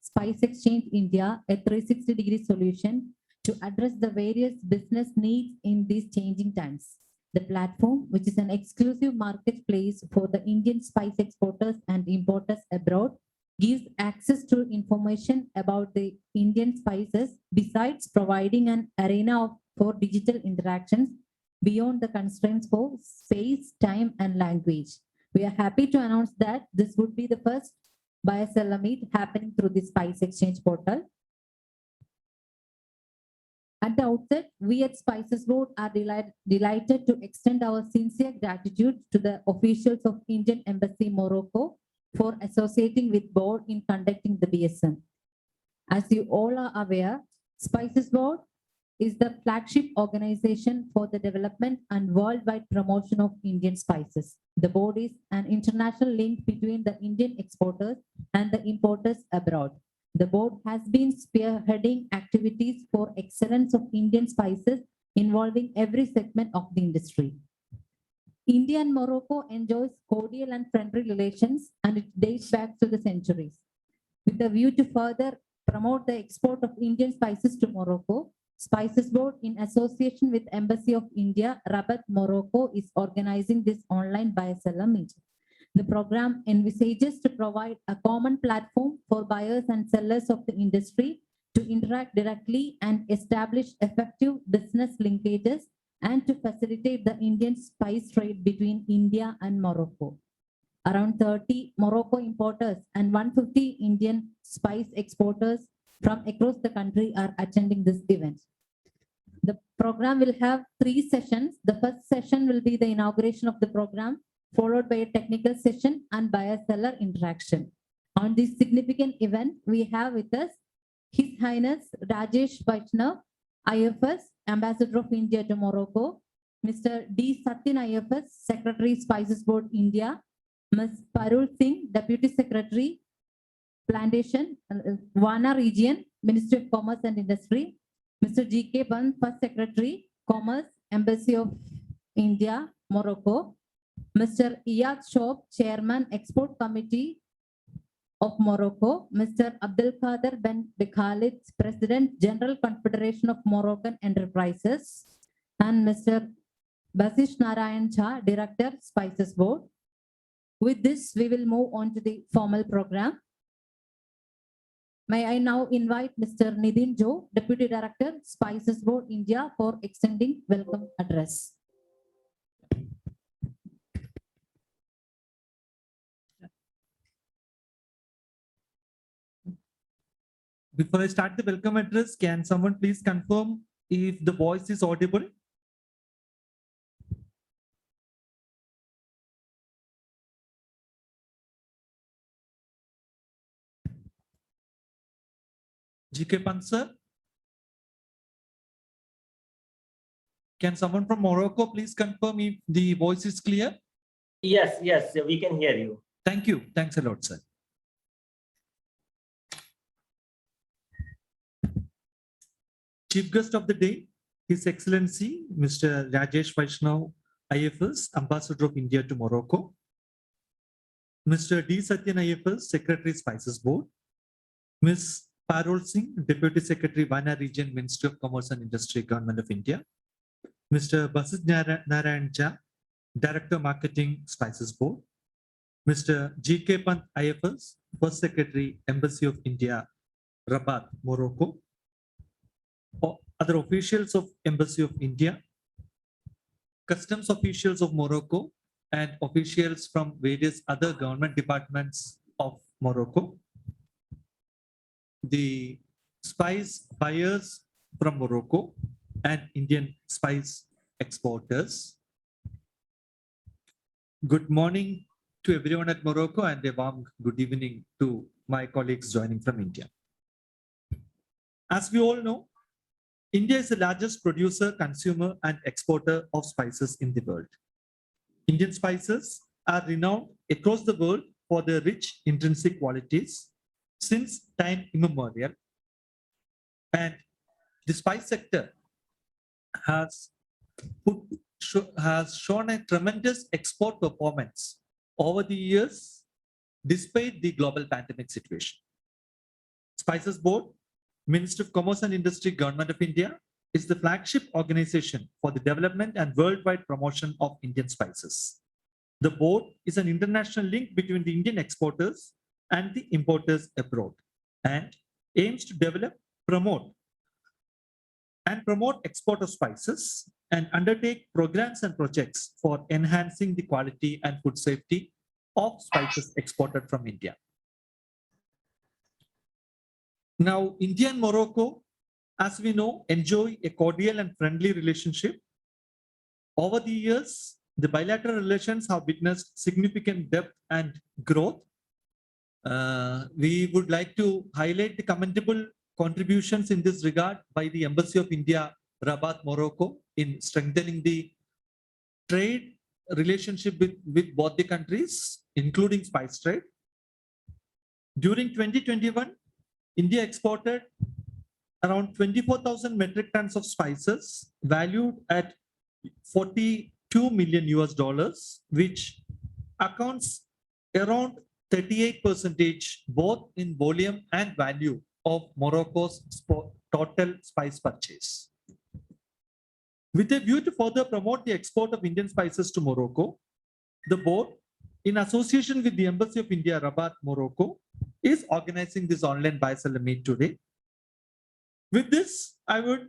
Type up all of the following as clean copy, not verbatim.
Spice Exchange India, a 360-degree solution to address the various business needs in these changing times. The platform, which is an exclusive marketplace for the Indian spice exporters and importers abroad, gives access to information about the Indian spices, besides providing an arena for digital interactions beyond the constraints for space, time, and language. We are happy to announce that this would be the first buyer-seller meet happening through the Spice Exchange portal. At the outset, we at Spices Board are delighted to extend our sincere gratitude to the officials of Indian Embassy Morocco for associating with board in conducting the BSM. As you all are aware, Spices Board is the flagship organization for the development and worldwide promotion of Indian spices. The board is an international link between the Indian exporters and the importers abroad. The board has been spearheading activities for excellence of Indian spices involving every segment of the industry. India and Morocco enjoys cordial and friendly relations, and it dates back to the centuries. With a view to further promote the export of Indian spices to Morocco, Spices Board, in association with Embassy of India, Rabat, Morocco, is organizing this online buyer-seller meet. The program envisages to provide a common platform for buyers and sellers of the industry to interact directly and establish effective business linkages and to facilitate the Indian spice trade between India and Morocco. Around 30 Morocco importers and 150 Indian spice exporters from across the country are attending this event. The program will have 3 sessions. The first session will be the inauguration of the program, followed by a technical session and buyer-seller interaction. On this significant event, we have with us His Highness Rajesh Vaishnav, IFS, Ambassador of India to Morocco, Mr. D. Satyan IFS, Secretary, Spices Board, India, Ms. Parul Singh, Deputy Secretary, Plantation, Wana Region, Ministry of Commerce and Industry, Mr. G.K. Band, First Secretary, Commerce, Embassy of India, Morocco, Mr. Iyad Shob, Chairman, Export Committee of Morocco, Mr. Abdul Qadir Ben Khalid, President, General Confederation of Moroccan Enterprises, and Mr. Basish Narayan Jha, Director, Spices Board. With this, we will move on to the formal program. May I now invite Mr. Nidin Jo, Deputy Director, Spices Board, India, for extending welcome address. Before I start the welcome address, can someone please confirm if the voice is audible? GK Pant sir? Can someone from Morocco please confirm if the voice is clear? Yes, we can hear you. Thank you. Thanks a lot, sir. Chief guest of the day, His Excellency, Mr. Rajesh Vaishnav, IFS, Ambassador of India to Morocco. Mr. D. Satyan IFS, Secretary, Spices Board. Ms. Parul Singh, Deputy Secretary, Wana Region, Ministry of Commerce and Industry, Government of India. Mr. Basish Narayan Jha, Director, Marketing, Spices Board. Mr. G.K. Pant IFS, First Secretary, Embassy of India, Rabat, Morocco. Other officials of Embassy of India, customs officials of Morocco, and officials from various other government departments of Morocco. The spice buyers from Morocco and Indian spice exporters. Good morning to everyone at Morocco and a warm good evening to my colleagues joining from India. As we all know, India is the largest producer, consumer, and exporter of spices in the world. Indian spices are renowned across the world for their rich intrinsic qualities since time immemorial. And the spice sector has put has shown a tremendous export performance over the years, despite the global pandemic situation. Spices Board, Ministry of Commerce and Industry, Government of India, is the flagship organization for the development and worldwide promotion of Indian spices. The board is an international link between the Indian exporters and the importers abroad and aims to develop, promote export of spices and undertake programs and projects for enhancing the quality and food safety of spices exported from India. Now, India and Morocco, as we know, enjoy a cordial and friendly relationship. Over the years, the bilateral relations have witnessed significant depth and growth. We would like to highlight the commendable contributions in this regard by the Embassy of India, Rabat, Morocco, in strengthening the trade relationship with both the countries, including spice trade. During 2021, India exported around 24,000 metric tons of spices valued at $42 million, which accounts around 38% both in volume and value of Morocco's total spice purchase. With a view to further promote the export of Indian spices to Morocco, the board, in association with the Embassy of India, Rabat, Morocco, is organizing this online buyer-seller meet today. With this, I would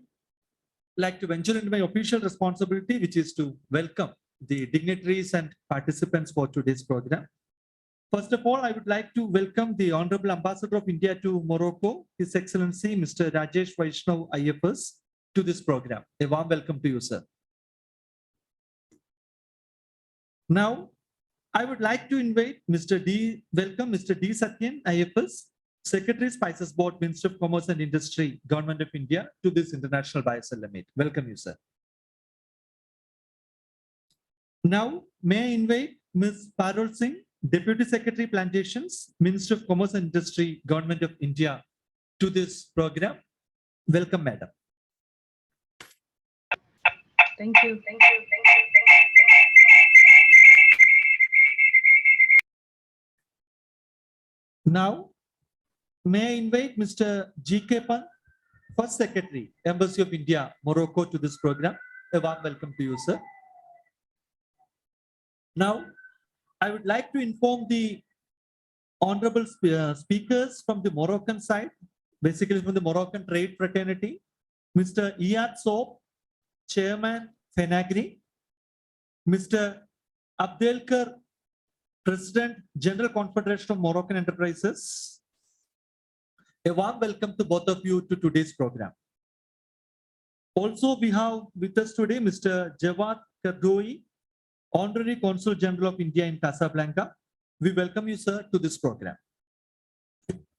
like to venture into my official responsibility, which is to welcome the dignitaries and participants for today's program. First of all, I would like to welcome the Honorable Ambassador of India to Morocco, His Excellency Mr. Rajesh Vaishnav, IFS, to this program. A warm welcome to you, sir. Now, I would like to invite welcome Mr. D. Satyan, IFS, Secretary, Spices Board, Ministry of Commerce and Industry, Government of India, to this international buyer-seller meet. Welcome you, sir. Now, may I invite Ms. Parul Singh, Deputy Secretary, Plantations, Ministry of Commerce and Industry, Government of India, to this program. Welcome, madam. Thank you. Now, may I invite Mr. G.K. Pan, First Secretary, Embassy of India, Morocco, to this program. A warm welcome to you, sir. Now, I would like to inform the honorable speakers from the Moroccan side, basically from the Moroccan Trade Fraternity, Mr. Iyad Sob, Chairman, FENAGRI, Mr. Abdelkar, President, General Confederation of Moroccan Enterprises. A warm welcome to both of you to today's program. Also, we have with us today Mr. Jawad Kardoi, Honorary Consul General of India in Casablanca. We welcome you, sir, to this program.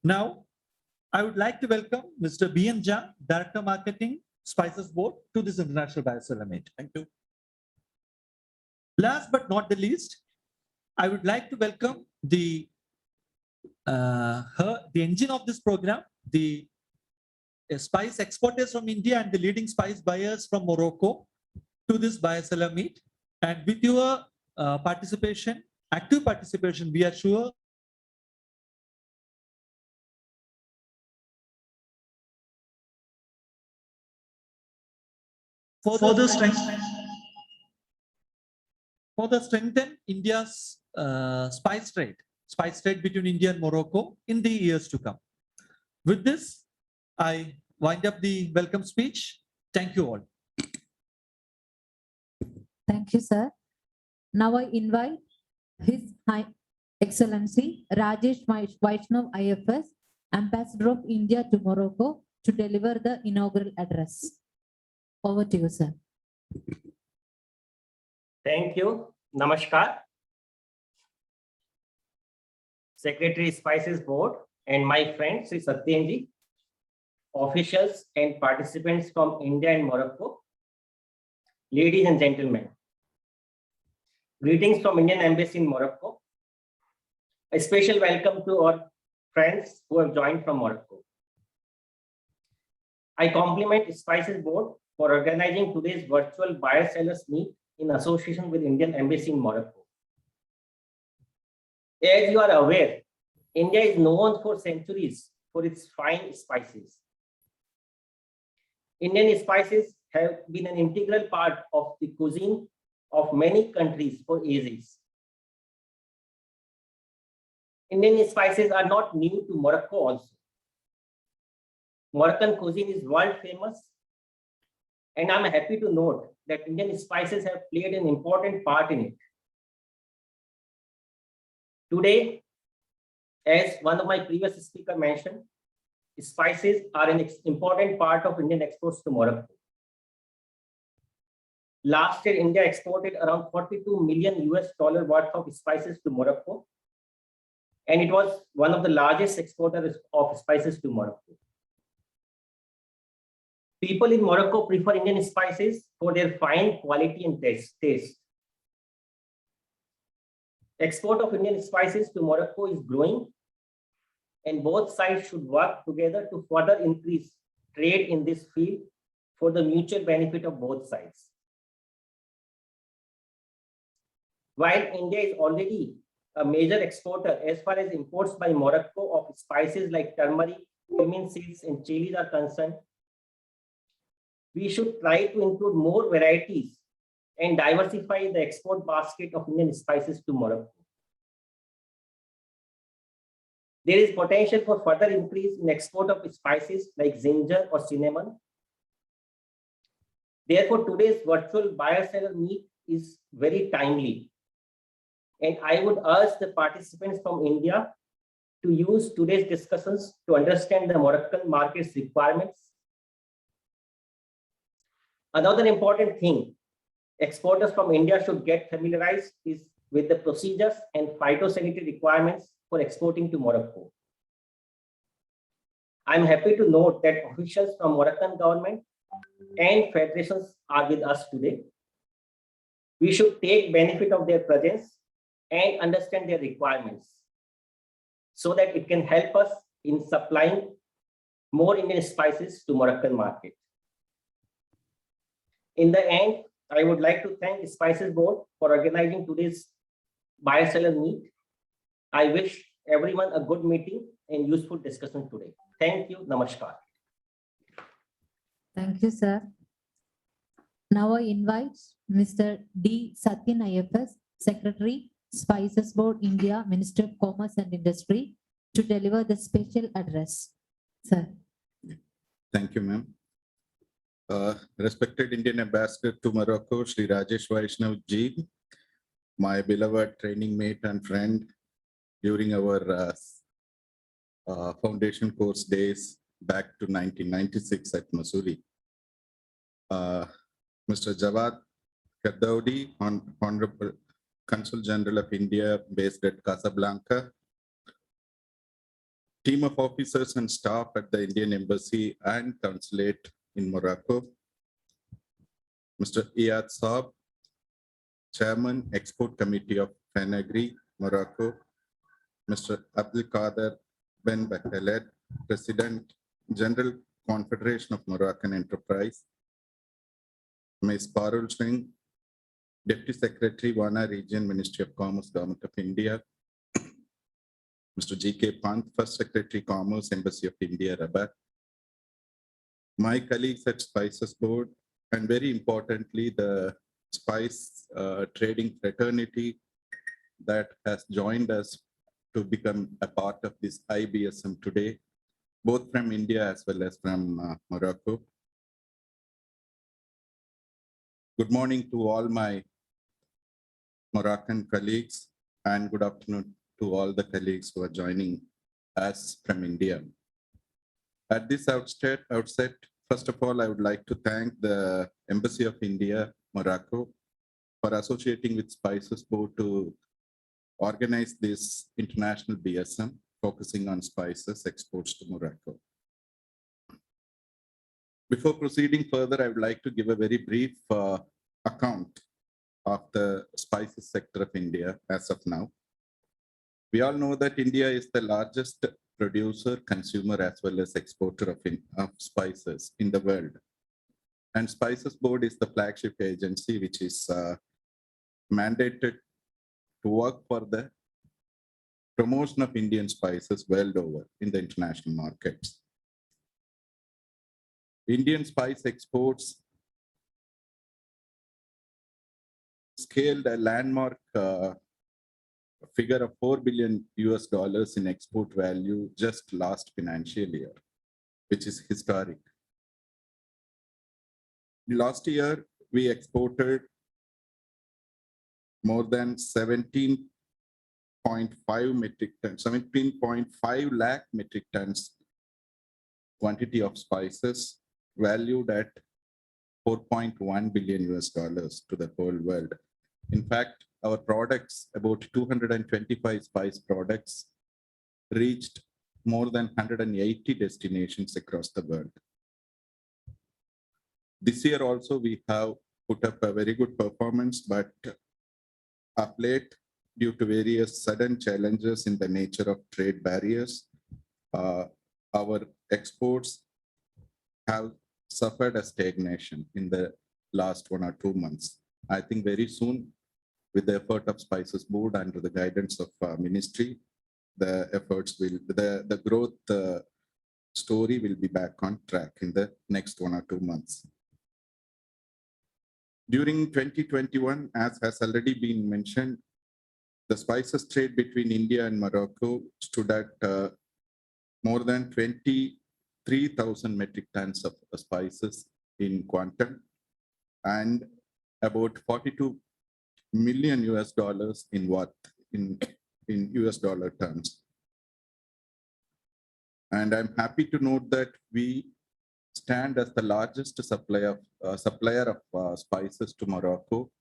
Now, I would like to welcome Mr. B.N. Jha, Director Marketing, Spices Board, to this international buyer-seller meet. Thank you. Last but not the least, I would like to welcome the engine of this program, the spice exporters from India and the leading spice buyers from Morocco, to this buyer-seller meet. And with your participation, active participation, we are sure further strengthen India's spice trade between India and Morocco in the years to come. With this, I wind up the welcome speech. Thank you all. Thank you, sir. Now I invite His High Excellency Rajesh Vaishnav, IFS, Ambassador of India to Morocco, to deliver the inaugural address. Over to you, sir. Thank you. Namaskar. Secretary Spices Board and my friend Sri Satyenji, officials and participants from India and Morocco, ladies and gentlemen. Greetings from Indian Embassy in Morocco. A special welcome to our friends who have joined from Morocco. I compliment Spices Board for organizing today's virtual buyer-sellers meet in association with Indian Embassy in Morocco. As you are aware, India is known for centuries for its fine spices. Indian spices have been an integral part of the cuisine of many countries for ages. Indian spices are not new to Morocco also. Moroccan cuisine is world famous, and I'm happy to note that Indian spices have played an important part in it. Today, as one of my previous speakers mentioned, spices are an important part of Indian exports to Morocco. Last year, India exported around 42 million US dollar worth of spices to Morocco, and it was one of the largest exporters of spices to Morocco. People in Morocco prefer Indian spices for their fine quality and taste. Export of Indian spices to Morocco is growing, and both sides should work together to further increase trade in this field for the mutual benefit of both sides. While India is already a major exporter as far as imports by Morocco of spices like turmeric, cumin seeds, and chilies are concerned, we should try to include more varieties and diversify the export basket of Indian spices to Morocco. There is potential for further increase in export of spices like ginger or cinnamon. Therefore, today's virtual buyer-seller meet is very timely. And I would urge the participants from India to use today's discussions to understand the Moroccan market's requirements. Another important thing exporters from India should get familiarized is with the procedures and phytosanitary requirements for exporting to Morocco. I'm happy to note that officials from Moroccan government and federations are with us today. We should take benefit of their presence and understand their requirements so that it can help us in supplying more Indian spices to Moroccan market. In the end, I would like to thank the Spices Board for organizing today's buyer-seller meet. I wish everyone a good meeting and useful discussion today. Thank you. Namaskar. Thank you, sir. Now I invite Mr. D. Satyan IFS, Secretary, Spices Board, India, Minister of Commerce and Industry, to deliver the special address. Sir. Thank you, ma'am. Respected Indian Ambassador to Morocco, Shri Rajesh Vaishnav ji, my beloved training mate and friend during our foundation course days back to 1996 at Missouri. Mr. Jawad Kaddaudi, Honorable Consul General of India based at Casablanca, team of officers and staff at the Indian Embassy and Consulate in Morocco, Mr. Iyad Saab, Chairman, Export Committee of FENAGRI, Morocco, Mr. Abdul Qadir Ben Bachelet, President, General Confederation of Moroccan Enterprise, Ms. Parul Singh, Deputy Secretary, Wana Region, Ministry of Commerce, Government of India, Mr. G.K. Pant, First Secretary, Commerce, Embassy of India, Rabat, my colleagues at Spices Board, and very importantly, the spice trading fraternity that has joined us to become a part of this IBSM today, both from India as well as from Morocco. Good morning to all my Moroccan colleagues, and good afternoon to all the colleagues who are joining us from India. At this outset, first of all, I would like to thank the Embassy of India, Morocco, for associating with Spices Board to organize this international BSM focusing on spices exports to Morocco. Before proceeding further, I would like to give a very brief account of the spices sector of India as of now. We all know that India is the largest producer, consumer, as well as exporter of spices in the world. And Spices Board is the flagship agency which is mandated to work for the promotion of Indian spices world over in the international markets. Indian spice exports scaled a landmark figure of $4 billion in export value just last financial year, which is historic. Last year, we exported more than 17.5 metric tons, 17.5 lakh metric tons quantity of spices valued at $4.1 billion to the whole world. In fact, our products, about 225 spice products, reached more than 180 destinations across the world. This year also, we have put up a very good performance, but of late, due to various sudden challenges in the nature of trade barriers, our exports have suffered a stagnation in the last 1 or 2 months. I think very soon, with the effort of Spices Board under the guidance of Ministry, the efforts will, the growth story will be back on track in the next 1 or 2 months. During 2021, as has already been mentioned, the spices trade between India and Morocco stood at more than 23,000 metric tons of spices in quantum and about $42 million in worth in US dollar terms. And I'm happy to note that we stand as the largest supplier of spices to Morocco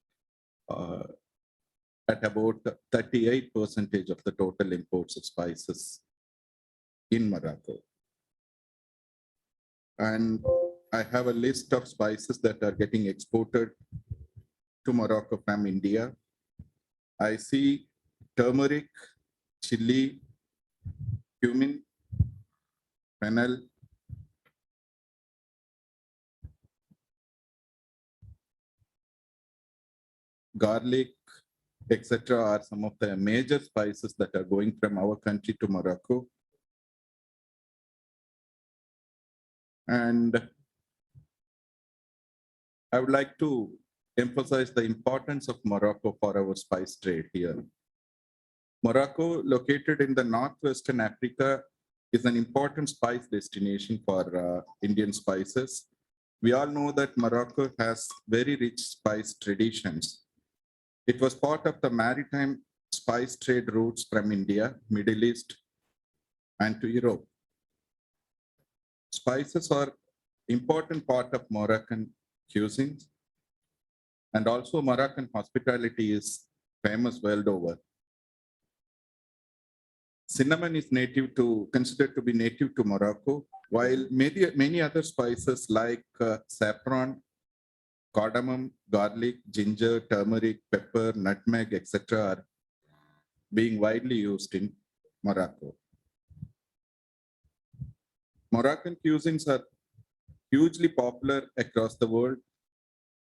at about 38% of the total imports of spices in Morocco. And I have a list of spices that are getting exported to Morocco from India. I see turmeric, chili, cumin, fennel, garlic, etc. are some of the major spices that are going from our country to Morocco. And I would like to emphasize the importance of Morocco for our spice trade here. Morocco, located in the northwestern Africa, is an important spice destination for Indian spices. We all know that Morocco has very rich spice traditions. It was part of the maritime spice trade routes from India, Middle East, and to Europe. Spices are important part of Moroccan cuisine, and also Moroccan hospitality is famous world over. Cinnamon is considered to be native to Morocco, while many other spices like saffron, cardamom, garlic, ginger, turmeric, pepper, nutmeg, etc. are being widely used in Morocco. Moroccan cuisines are hugely popular across the world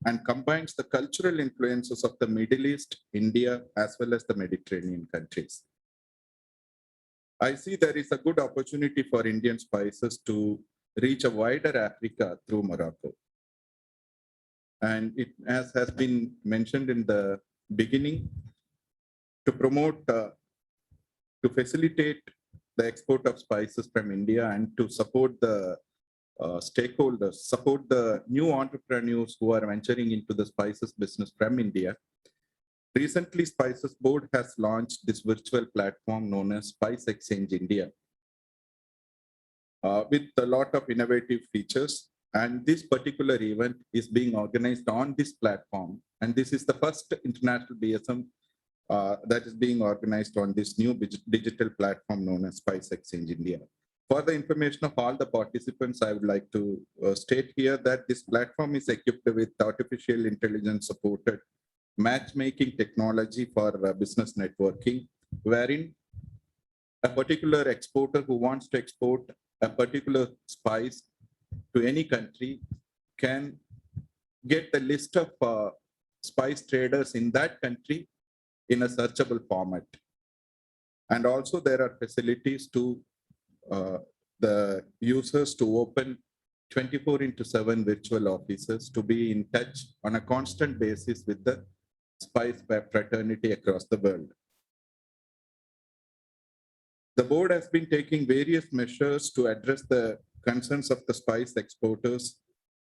and combines the cultural influences of the Middle East, India, as well as the Mediterranean countries. I see there is a good opportunity for Indian spices to reach a wider Africa through Morocco. And it, as has been mentioned in the beginning, to promote, to facilitate the export of spices from India and to support the stakeholders, support the new entrepreneurs who are venturing into the spices business from India. Recently, Spices Board has launched this virtual platform known as SpiceXchangeIndia with a lot of innovative features. And this particular event is being organized on this platform. And this is the first international BSM that is being organized on this new digital platform known as SpiceXchangeIndia. For the information of all the participants, I would like to state here that this platform is equipped with artificial intelligence supported matchmaking technology for business networking, wherein a particular exporter who wants to export a particular spice to any country can get the list of spice traders in that country in a searchable format. And also there are facilities to the users to open 24/7 virtual offices to be in touch on a constant basis with the spice fraternity across the world. The board has been taking various measures to address the concerns of the spice exporters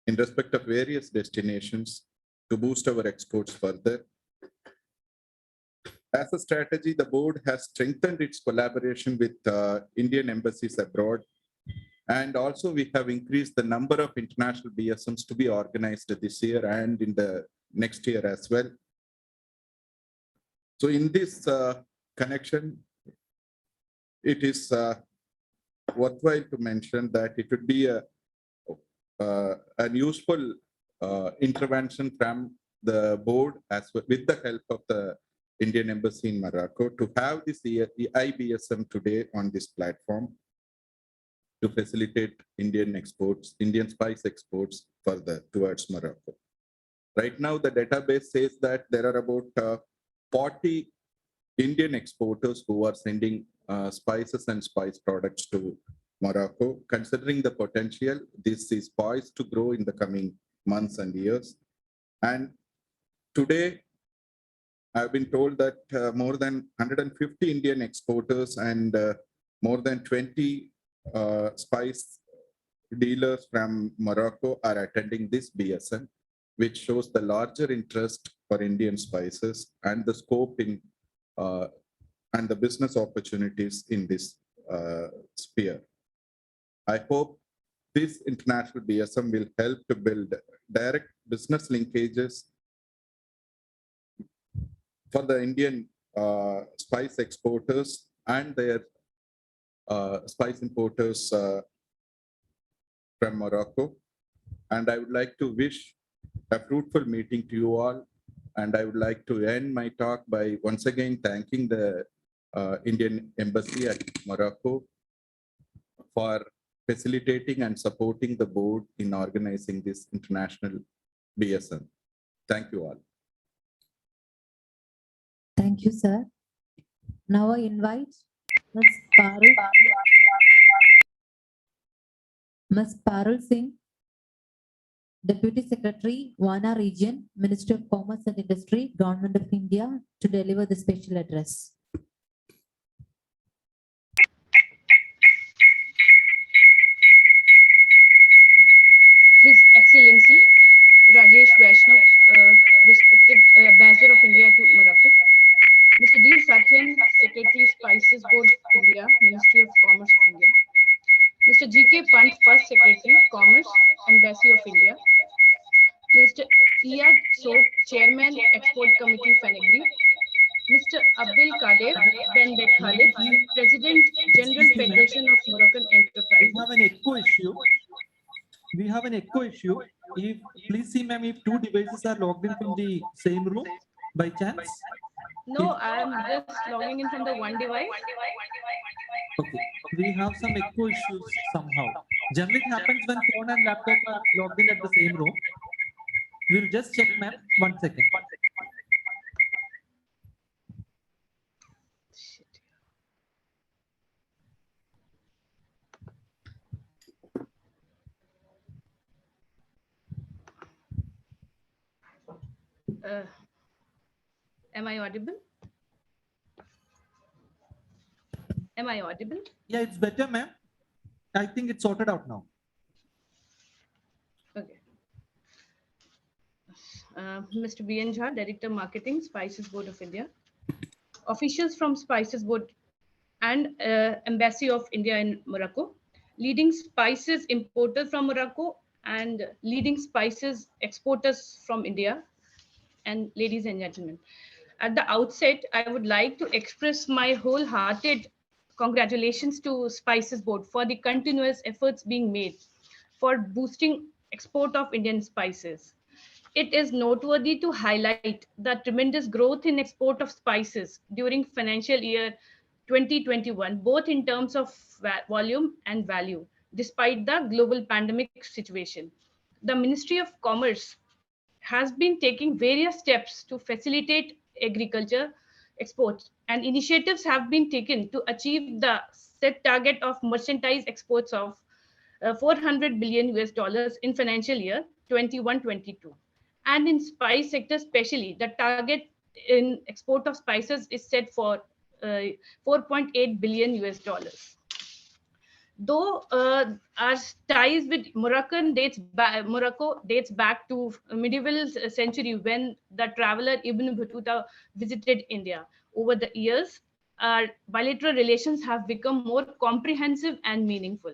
in respect of various destinations to boost our exports further. As a strategy, the board has strengthened its collaboration with Indian embassies abroad. And also we have increased the number of international BSMs to be organized this year and in the next year as well. So in this connection, it is worthwhile to mention that it would be an useful intervention from the board as well, with the help of the Indian Embassy in Morocco, to have this IBSM today on this platform to facilitate Indian exports, Indian spice exports further towards Morocco. Right now, the database says that there are about 40 Indian exporters who are sending spices and spice products to Morocco. Considering the potential, this is poised to grow in the coming months and years. And today, I've been told that more than 150 Indian exporters and more than 20 spice dealers from Morocco are attending this BSN, which shows the larger interest for Indian spices and the scope in and the business opportunities in this sphere. I hope this international BSM will help to build direct business linkages for the Indian spice exporters and their spice importers from Morocco. And I would like to wish a fruitful meeting to you all. And I would like to end my talk by once again thanking the Indian Embassy at Morocco for facilitating and supporting the board in organizing this international BSM. Thank you all. Thank you, sir. Now I invite Ms. Parul Singh, Deputy Secretary, Wana Region, Ministry of Commerce and Industry, Government of India, to deliver the special address. His Excellency Rajesh Vaishnav, respected Ambassador of India to Morocco, Mr. D. Satyan, Secretary, Spices Board, India, Ministry of Commerce of India, Mr. G.K. Pant, First Secretary, Commerce, Embassy of India, Mr. Iyad Soap, Chairman, Export Committee, Fenegri, Mr. Abdul Kader Ben Bek Khalid, President, General Federation of Moroccan Enterprises. We have an echo issue. We have an echo issue. If please see, ma'am, if two devices are logged in from the same room by chance. No, I am just logging in from the one device. Okay, we have some echo issues somehow. Generally, it happens when phone and laptop are logged in at the same room. We'll just check, ma'am. 1 second. Am I audible? Am I audible? Yeah, it's better, ma'am. I think it's sorted out now. Okay. Mr. B.N. Jha, Director Marketing, Spices Board of India. Officials from Spices Board and Embassy of India in Morocco. Leading spices importers from Morocco and leading spices exporters from India. And ladies and gentlemen, at the outset, I would like to express my wholehearted congratulations to Spices Board for the continuous efforts being made for boosting export of Indian spices. It is noteworthy to highlight the tremendous growth in export of spices during financial year 2021, both in terms of volume and value, despite the global pandemic situation. The Ministry of Commerce has been taking various steps to facilitate agriculture exports, and initiatives have been taken to achieve the set target of merchandise exports of 400 billion US dollars in financial year 21-22. And in spice sector especially, the target in export of spices is set for 4.8 billion US dollars. Though our ties with Morocco dates back to medieval century when the traveler Ibn Battuta visited India. Over the years, our bilateral relations have become more comprehensive and meaningful.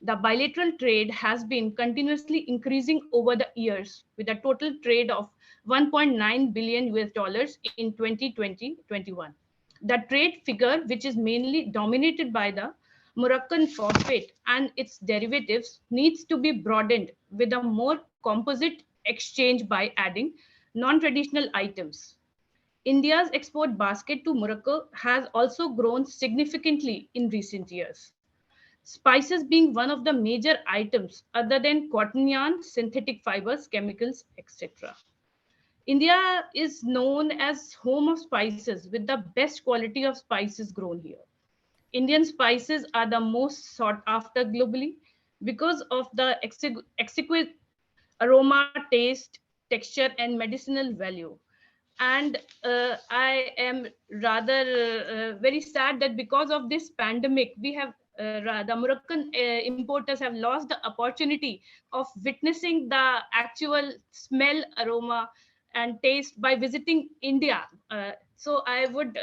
The bilateral trade has been continuously increasing over the years with a total trade of 1.9 billion US dollars in 2020-21. The trade figure, which is mainly dominated by the Moroccan phosphate and its derivatives, needs to be broadened with a more composite exchange by adding non-traditional items. India's export basket to Morocco has also grown significantly in recent years. Spices being one of the major items other than cotton yarn, synthetic fibers, chemicals, etc. India is known as home of spices with the best quality of spices grown here. Indian spices are the most sought after globally because of the exquisite aroma, taste, texture, and medicinal value. And I am rather very sad that because of this pandemic, we have the Moroccan importers have lost the opportunity of witnessing the actual smell, aroma, and taste by visiting India. So I would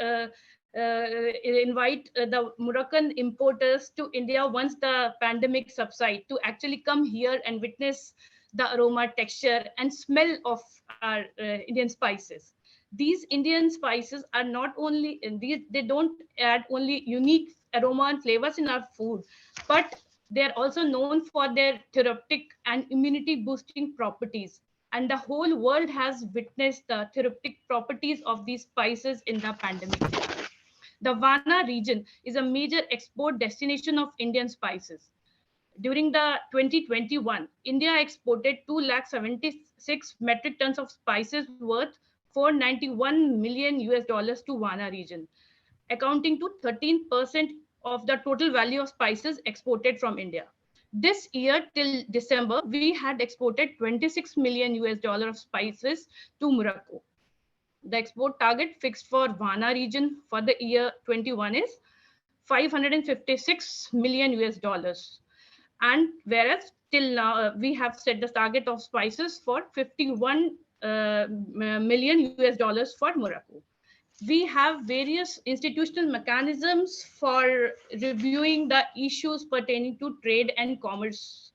invite the Moroccan importers to India once the pandemic subsides to actually come here and witness the aroma, texture, and smell of our Indian spices. These Indian spices are not only in these, they don't add only unique aroma and flavors in our food, but they're also known for their therapeutic and immunity boosting properties. And the whole world has witnessed the therapeutic properties of these spices in the pandemic. The Wana region is a major export destination of Indian spices. During the 2021, India exported 276 metric tons of spices worth 491 million US dollars to Wana region, accounting to 13% of the total value of spices exported from India. This year till December, we had exported 26 million US dollar of spices to Morocco. The export target fixed for Wana region for the year 21 is 556 million US dollars. And whereas till now we have set the target of spices for 51 million US dollars for Morocco. We have various institutional mechanisms for reviewing the issues pertaining to trade and commerce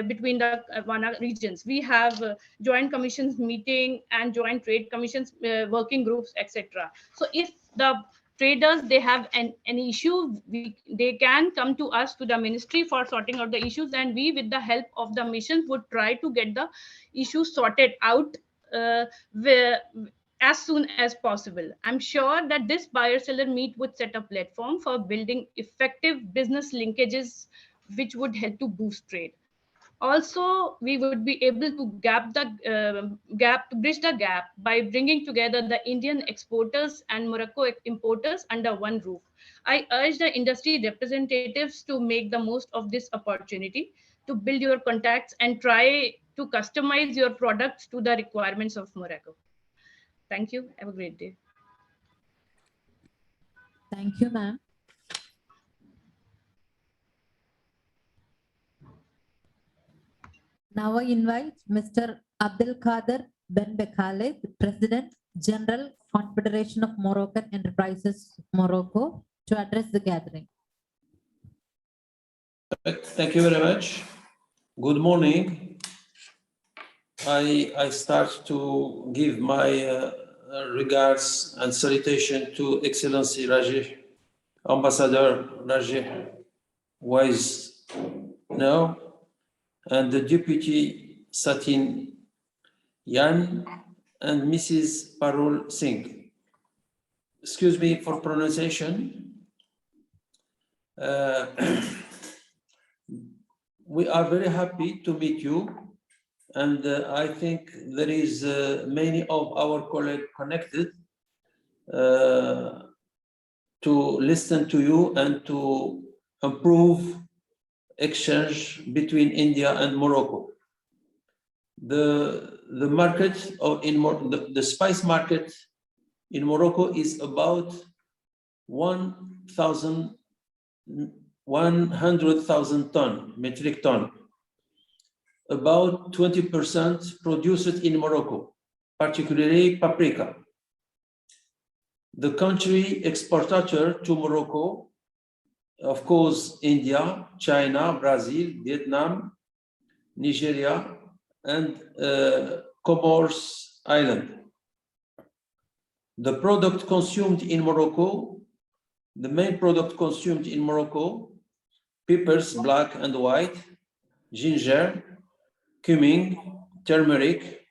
between the Wana regions. We have joint commissions meeting and joint trade commissions working groups, etc. So if the traders they have an issue, they can come to us, to the ministry, for sorting out the issues, and we with the help of the missions would try to get the issues sorted out as soon as possible. I'm sure that this buyer-seller meet would set a platform for building effective business linkages which would help to boost trade. Also, we would be able to bridge the gap by bringing together the Indian exporters and Morocco importers under one roof. I urge the industry representatives to make the most of this opportunity to build your contacts and try to customize your products to the requirements of Morocco. Thank you. Have a great day. Thank you, ma'am. Now I invite Mr. Abdul Qadir Ben Bekale, President, General Confederation of Moroccan Enterprises, Morocco, to address the gathering. Thank you very much. Good morning. I start to give my regards and salutation to Excellency Rajih, Ambassador Rajih, who is now, and the Deputy Satin Yan and Mrs. Parul Singh. Excuse me for pronunciation. We are very happy to meet you and I think there is many of our colleagues connected to listen to you and to improve exchange between India and Morocco. The market the spice market in Morocco is about 100,000 metric ton. About 20% produced in Morocco, particularly paprika. The country exporter to Morocco, of course, India, China, Brazil, Vietnam, Nigeria, and Comoros Island. The product consumed in Morocco, the main product consumed in Morocco, peppers, black and white, ginger, cumin, turmeric,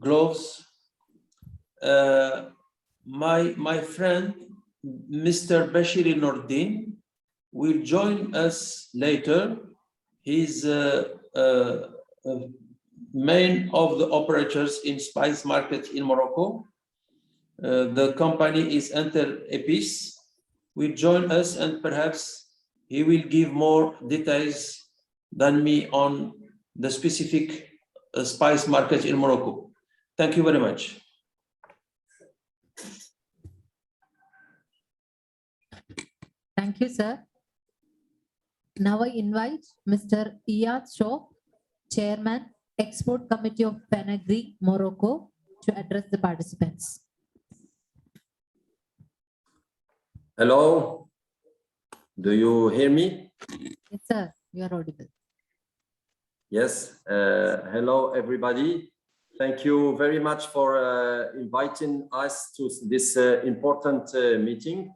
cloves. My friend, Mr. Bashir Nordin, will join us later. He's main of the operators in spice market in Morocco. The company is Enter Epis. Will join us, and perhaps he will give more details than me on the specific spice market in Morocco. Thank you very much. Thank you, sir. Now I invite Mr. Iyad Shaw, Chairman, Export Committee of Penagri, Morocco, to address the participants. Hello, do you hear me? Yes, sir, you are audible. Yes, hello everybody. Thank you very much for inviting us to this important meeting.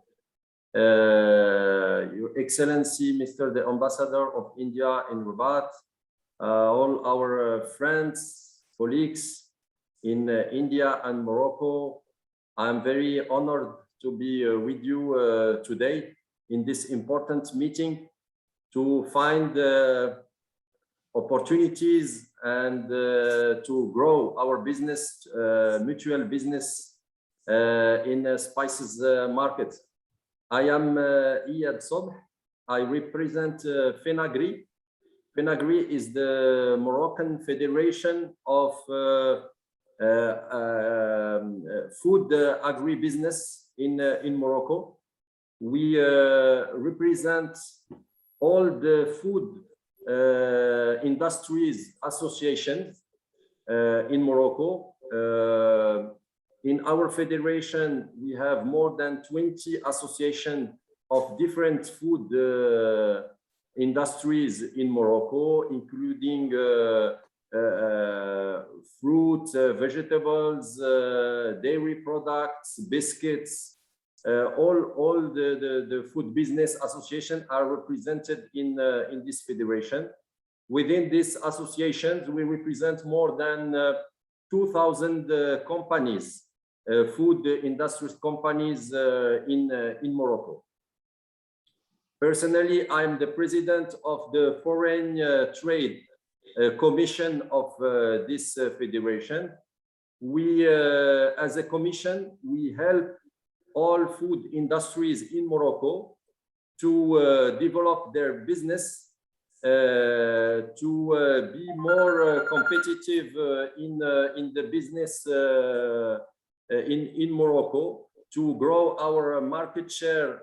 Your Excellency, Mr. the Ambassador of India in Rabat, all our friends, colleagues in India and Morocco, I'm very honored to be with you today in this important meeting to find opportunities and to grow our business, mutual business in spices market. I am Iyad Sobh. I represent Penagri. Penagri is the Moroccan Federation of food agribusiness in Morocco. We represent all the food industries associations in Morocco. In our federation, we have more than 20 associations of different food industries in Morocco, including fruit, vegetables, dairy products, biscuits. All the food business associations are represented in this federation. Within these associations, we represent more than 2,000 companies, food industries companies in Morocco. Personally, I'm the president of the Foreign Trade Commission of this federation. We, as a commission, we help all food industries in Morocco to develop their business, to be more competitive in the business in Morocco, to grow our market share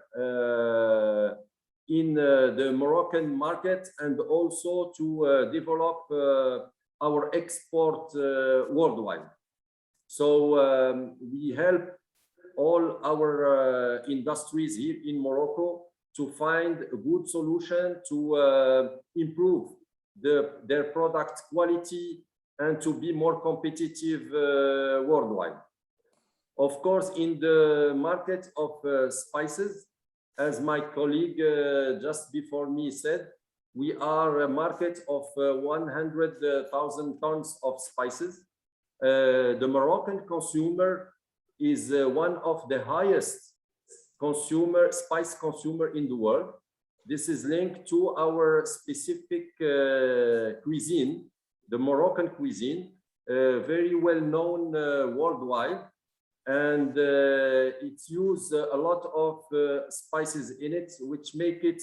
in the Moroccan market, and also to develop our export worldwide. So we help all our industries here in Morocco to find a good solution to improve their product quality and to be more competitive worldwide. Of course, in the market of spices, as my colleague just before me said, we are a market of 100,000 tons of spices. The Moroccan consumer is one of the highest spice consumer in the world. This is linked to our specific cuisine. the Moroccan cuisine, very well known worldwide, and it uses a lot of spices in it, which make it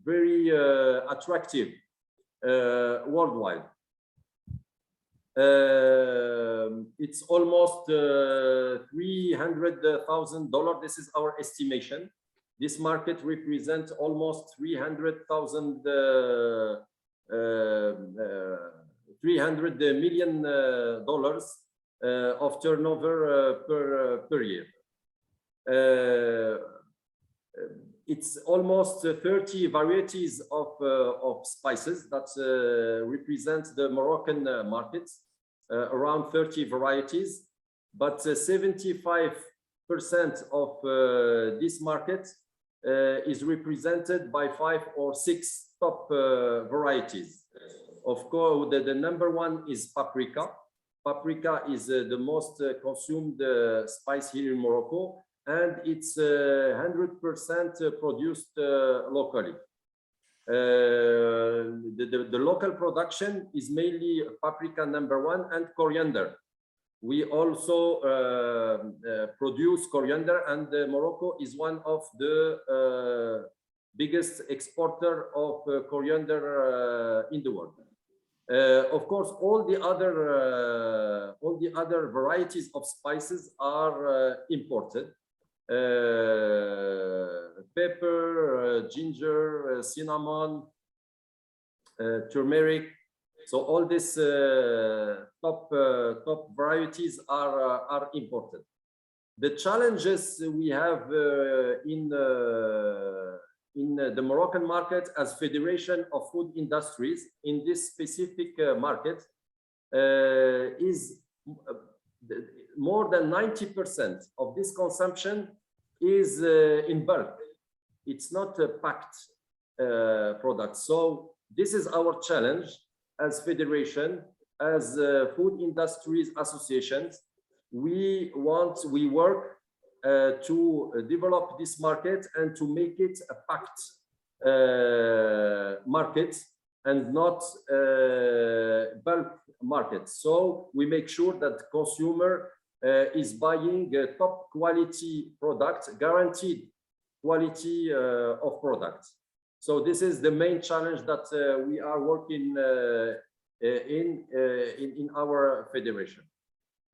very attractive worldwide. It's almost $300,000. This is our estimation. This market represents almost $300 million of turnover per year. It's almost 30 varieties of spices that represent the Moroccan market, around 30 varieties, but 75% of this market is represented by 5 or 6 top varieties. Of course, the number one is paprika. Paprika is the most consumed spice here in Morocco, and it's 100% produced locally. The local production is mainly paprika number one and coriander. We also produce coriander, and Morocco is one of the biggest exporter of coriander in the world. Of course, all the other varieties of spices are imported. Pepper, ginger, cinnamon, turmeric. So all these top varieties are imported. The challenges we have in the Moroccan market as Federation of Food Industries in this specific market is more than 90% of this consumption is in bulk. It's not a packed product. So this is our challenge as Federation, as Food Industries Associations. We work to develop this market and to make it a packed market and not bulk market. So we make sure that consumer is buying a top quality product, guaranteed quality of products. So this is the main challenge that we are working in our federation.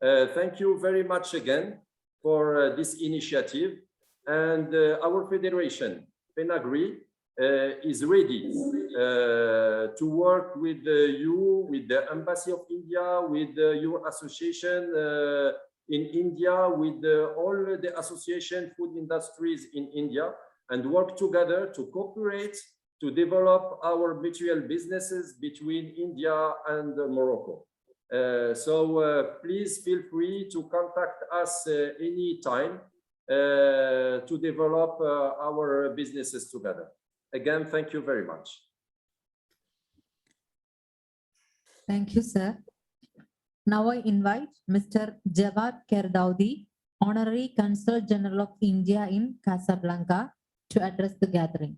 Thank you very much again for this initiative, and our federation, PENAGRI, is ready to work with you, with the Embassy of India, with your association in India, with all the association food industries in India, and work together to cooperate to develop our mutual businesses between India and Morocco. So please feel free to contact us anytime to develop our businesses together. Again, thank you very much. Thank you, sir. Now I invite Mr. Jawad Kerdaudi, Honorary Consul General of India in Casablanca, to address the gathering.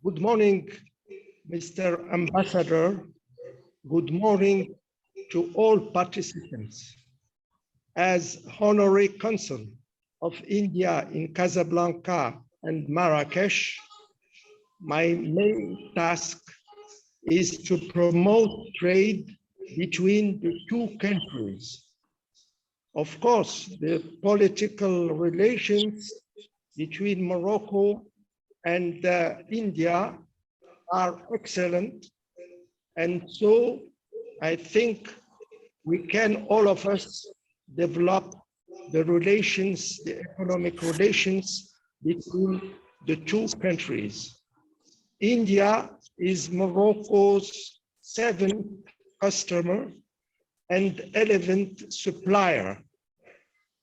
Good morning, Mr. Ambassador. Good morning to all participants. As Honorary Consul of India in Casablanca and Marrakesh, my main task is to promote trade between the two countries. Of course, the political relations between Morocco and India are excellent. And so I think we can, all of us, develop the relations, the economic relations between the two countries. India is Morocco's 7th customer and 11th supplier.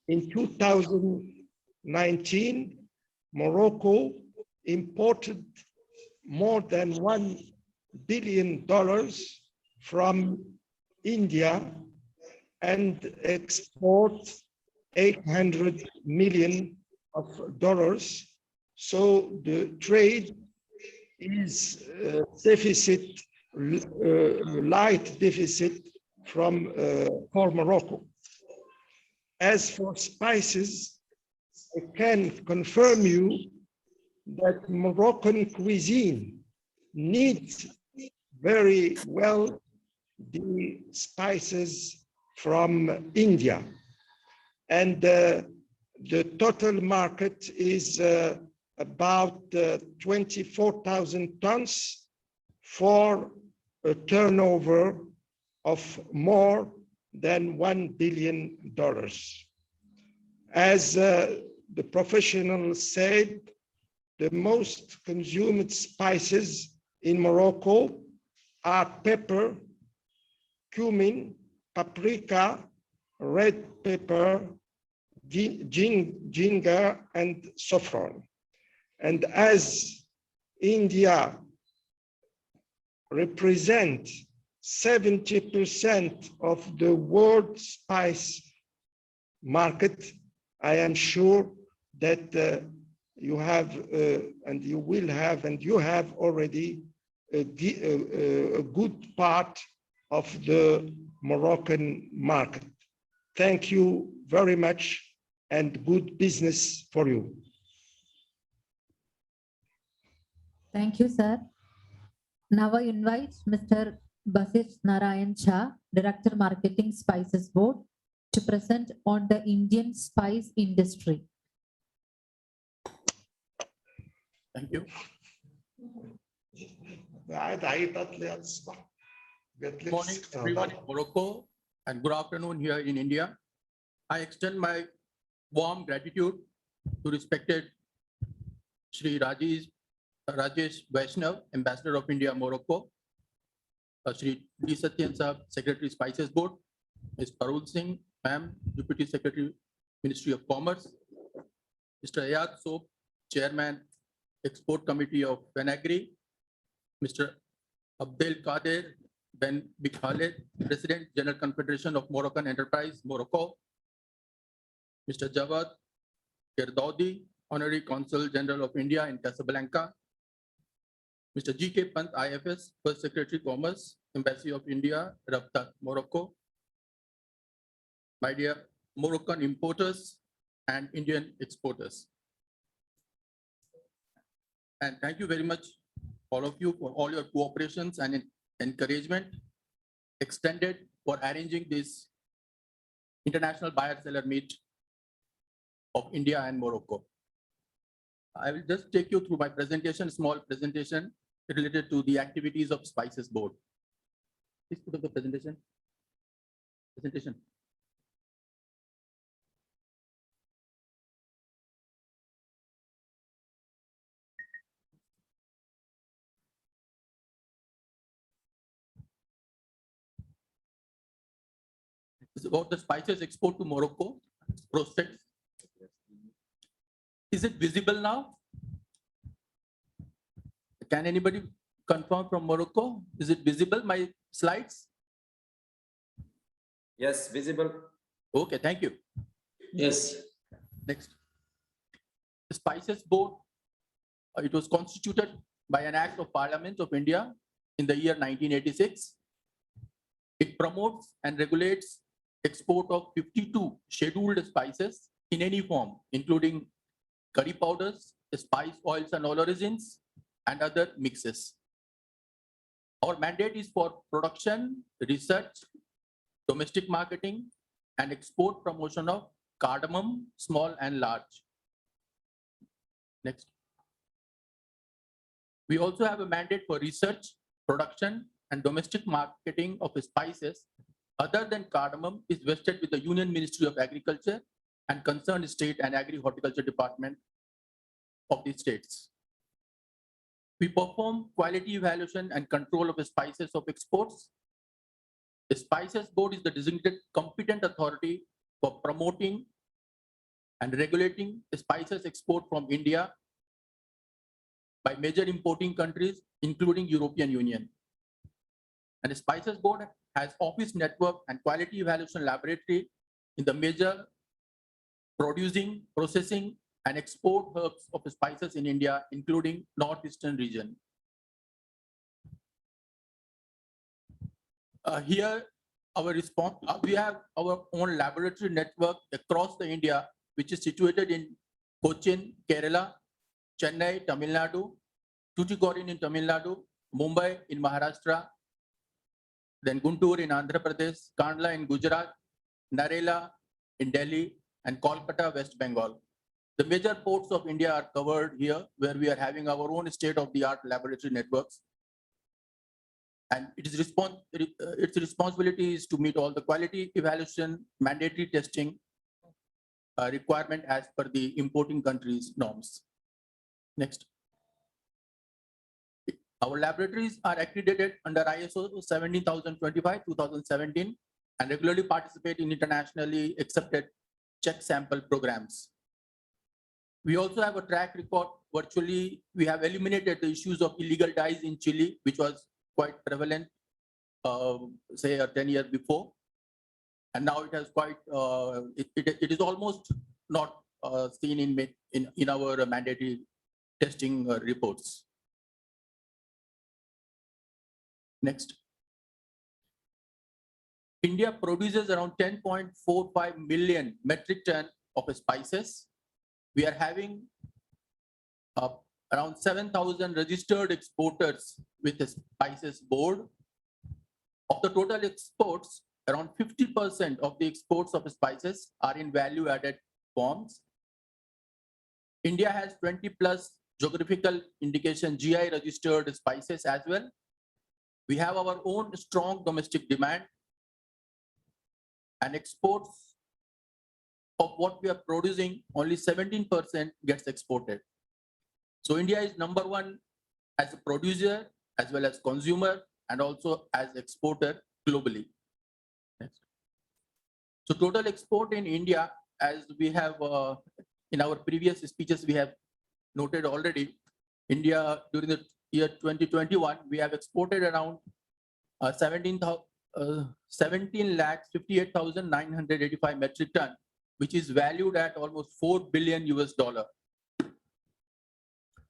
In 2019, Morocco imported more than $1 billion from India and export $800 million. So the trade is deficit, light deficit for Morocco. As for spices, I can confirm you that Moroccan cuisine needs very well the spices from India. And the total market is about 24,000 tons for a turnover of more than $1 billion. As the professional said, the most consumed spices in Morocco are pepper, cumin, paprika, red pepper, ginger, and saffron. And as India represents 70% of the world spice market, I am sure that you have and you will have and you have already a good part of the Moroccan market. Thank you very much and good business for you. Thank you, sir. Now I invite Mr. Basit Narayan Shah, Director Marketing Spices Board, to present on the Indian spice industry. Thank you. Good morning, everyone in Morocco, and good afternoon here in India. I extend my warm gratitude to respected Shri Rajesh Vaishnav, Ambassador of India, Morocco, Shri D. Satyan Saab, Secretary Spices Board, Ms. Parul Singh, Ma'am, Deputy Secretary, Ministry of Commerce, Mr. Ayad Soap, Chairman, Export Committee of Penagri, Mr. Abdel Kader Ben Bikhaled, President, General Confederation of Moroccan Enterprise, Morocco, Mr. Jawad Kerdaudi, Honorary Consul General of India in Casablanca, Mr. G.K. Pant, IFS, First Secretary Commerce, Embassy of India, Rabta, Morocco, my dear Moroccan importers and Indian exporters. And thank you very much, all of you, for all your cooperations and encouragement extended for arranging this international buyer-seller meet of India and Morocco. I will just take you through my presentation, small presentation related to the activities of Spices Board. Please put up the presentation. It's about the spices export to Morocco, prospects. Is it visible now? Can anybody confirm from Morocco? Is it visible, my slides? Yes, visible. Okay, thank you. Yes. Next. The Spices Board, it was constituted by an Act of Parliament of India in the year 1986. It promotes and regulates export of 52 scheduled spices in any form, including curry powders, spice oils and olorigins, and other mixes. Our mandate is for production, research, domestic marketing, and export promotion of cardamom, small and large. Next. We also have a mandate for research, production, and domestic marketing of spices other than cardamom is vested with the Union Ministry of Agriculture and concerned state and agri-horticulture department of the states. We perform quality evaluation and control of spices of exports. The Spices Board is the designated competent authority for promoting and regulating spices export from India by major importing countries, including European Union. And the Spices Board has office network and quality evaluation laboratory in the major producing, processing, and export hubs of spices in India, including northeastern region. Here, our response, we have our own laboratory network across the India, which is situated in Cochin, Kerala, Chennai, Tamil Nadu, Tuticorin in Tamil Nadu, Mumbai in Maharashtra, then Guntur in Andhra Pradesh, Kandla in Gujarat, Narela in Delhi, and Kolkata, West Bengal. The major ports of India are covered here, where we are having our own state-of-the-art laboratory networks. And its responsibility is to meet all the quality evaluation, mandatory testing requirement as per the importing countries' norms. Next. Our laboratories are accredited under ISO 17025-2017 and regularly participate in internationally accepted check sample programs. We also have a track record. Virtually, we have eliminated the issues of illegal dyes in Chile, which was quite prevalent, say 10 years before. And now it has quite, it is almost not seen in our mandatory testing reports. Next. India produces around 10.45 million metric ton of spices. We are having around 7,000 registered exporters with the Spices Board. Of the total exports, around 50% of the exports of spices are in value-added forms. India has 20 plus geographical indication GI registered spices as well. We have our own strong domestic demand, and exports of what we are producing, only 17% gets exported. So India is #1 as a producer, as well as consumer, and also as exporter globally. Next. So total export in India, as we have in our previous speeches, we have noted already, India during the year 2021, we have exported around 17,58,985 metric ton, which is valued at almost $4 billion US.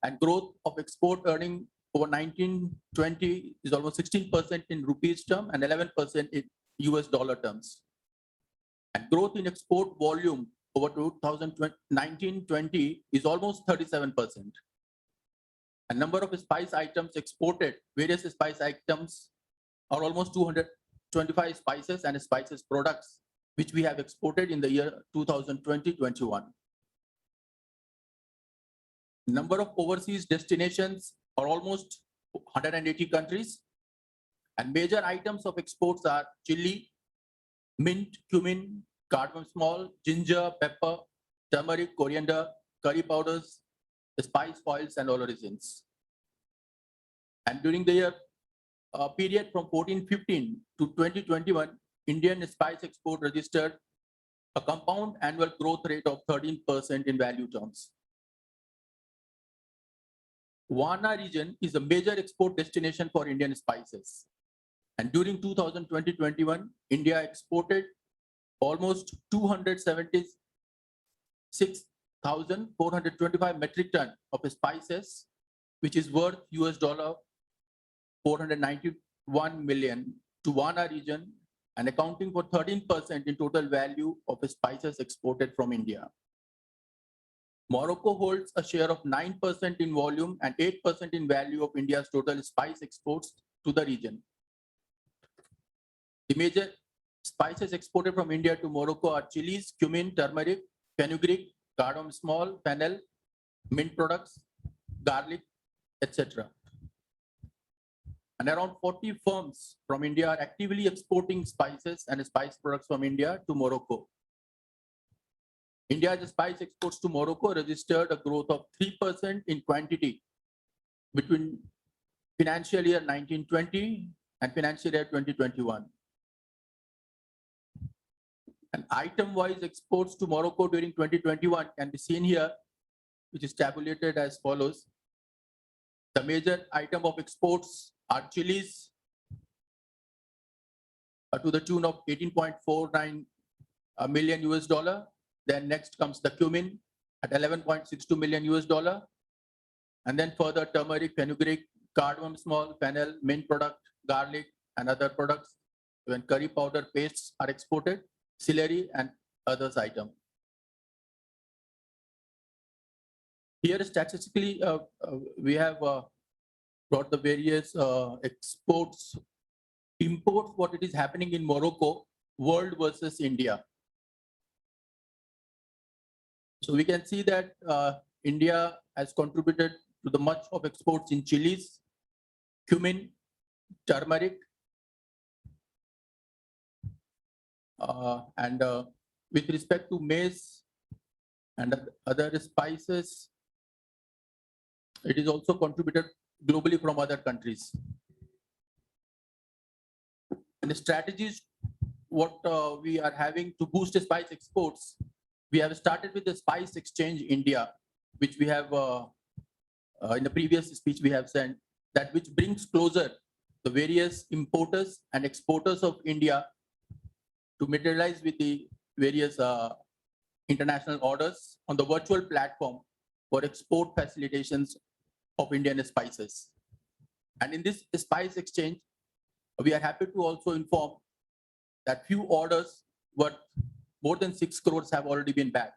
And growth of export earning over 1920 is almost 16% in rupees term and 11% in US dollar terms. And growth in export volume over 2019-20 is almost 37%. A number of spice items exported, various spice items are almost 225 spices and spices products, which we have exported in the year 2020-21. Number of overseas destinations are almost 180 countries. And major items of exports are chili, mint, cumin, cardamom small, ginger, pepper, turmeric, coriander, curry powders, spice oils, and oloricins. And during the year period from 14-15 to 2021, Indian spice export registered a compound annual growth rate of 13% in value terms. Wana region is a major export destination for Indian spices. And during 2020-21, India exported almost 276,425 metric ton of spices, which is worth US $491 million to Wana region and accounting for 13% in total value of spices exported from India. Morocco holds a share of 9% in volume and 8% in value of India's total spice exports to the region. The major spices exported from India to Morocco are chilies, cumin, turmeric, fenugreek, cardamom small, fennel, mint products, garlic, etc. And around 40 firms from India are actively exporting spices and spice products from India to Morocco. India's spice exports to Morocco registered a growth of 3% in quantity between financial year 1920 and financial year 2021. And item-wise exports to Morocco during 2021 can be seen here, which is tabulated as follows. The major item of exports are chilies, to the tune of 18.49 million US dollar. Then next comes the cumin at 11.62 million US dollar. And then further turmeric, fenugreek, cardamom, small, fennel, mint product, garlic, and other products. When curry powder pastes are exported, celery and others item. Here statistically, we have brought the various exports, imports, what it is happening in Morocco, world versus India. So we can see that India has contributed to the much of exports in chilies, cumin, turmeric, and with respect to maize and other spices, it is also contributed globally from other countries. And the strategies what we are having to boost the spice exports, we have started with the SpiceXchange India, which we have in the previous speech we have said, that which brings closer the various importers and exporters of India to materialize with the various international orders on the virtual platform for export facilitations of Indian spices. And in this spice exchange, we are happy to also inform that few orders worth more than 6 crores have already been backed.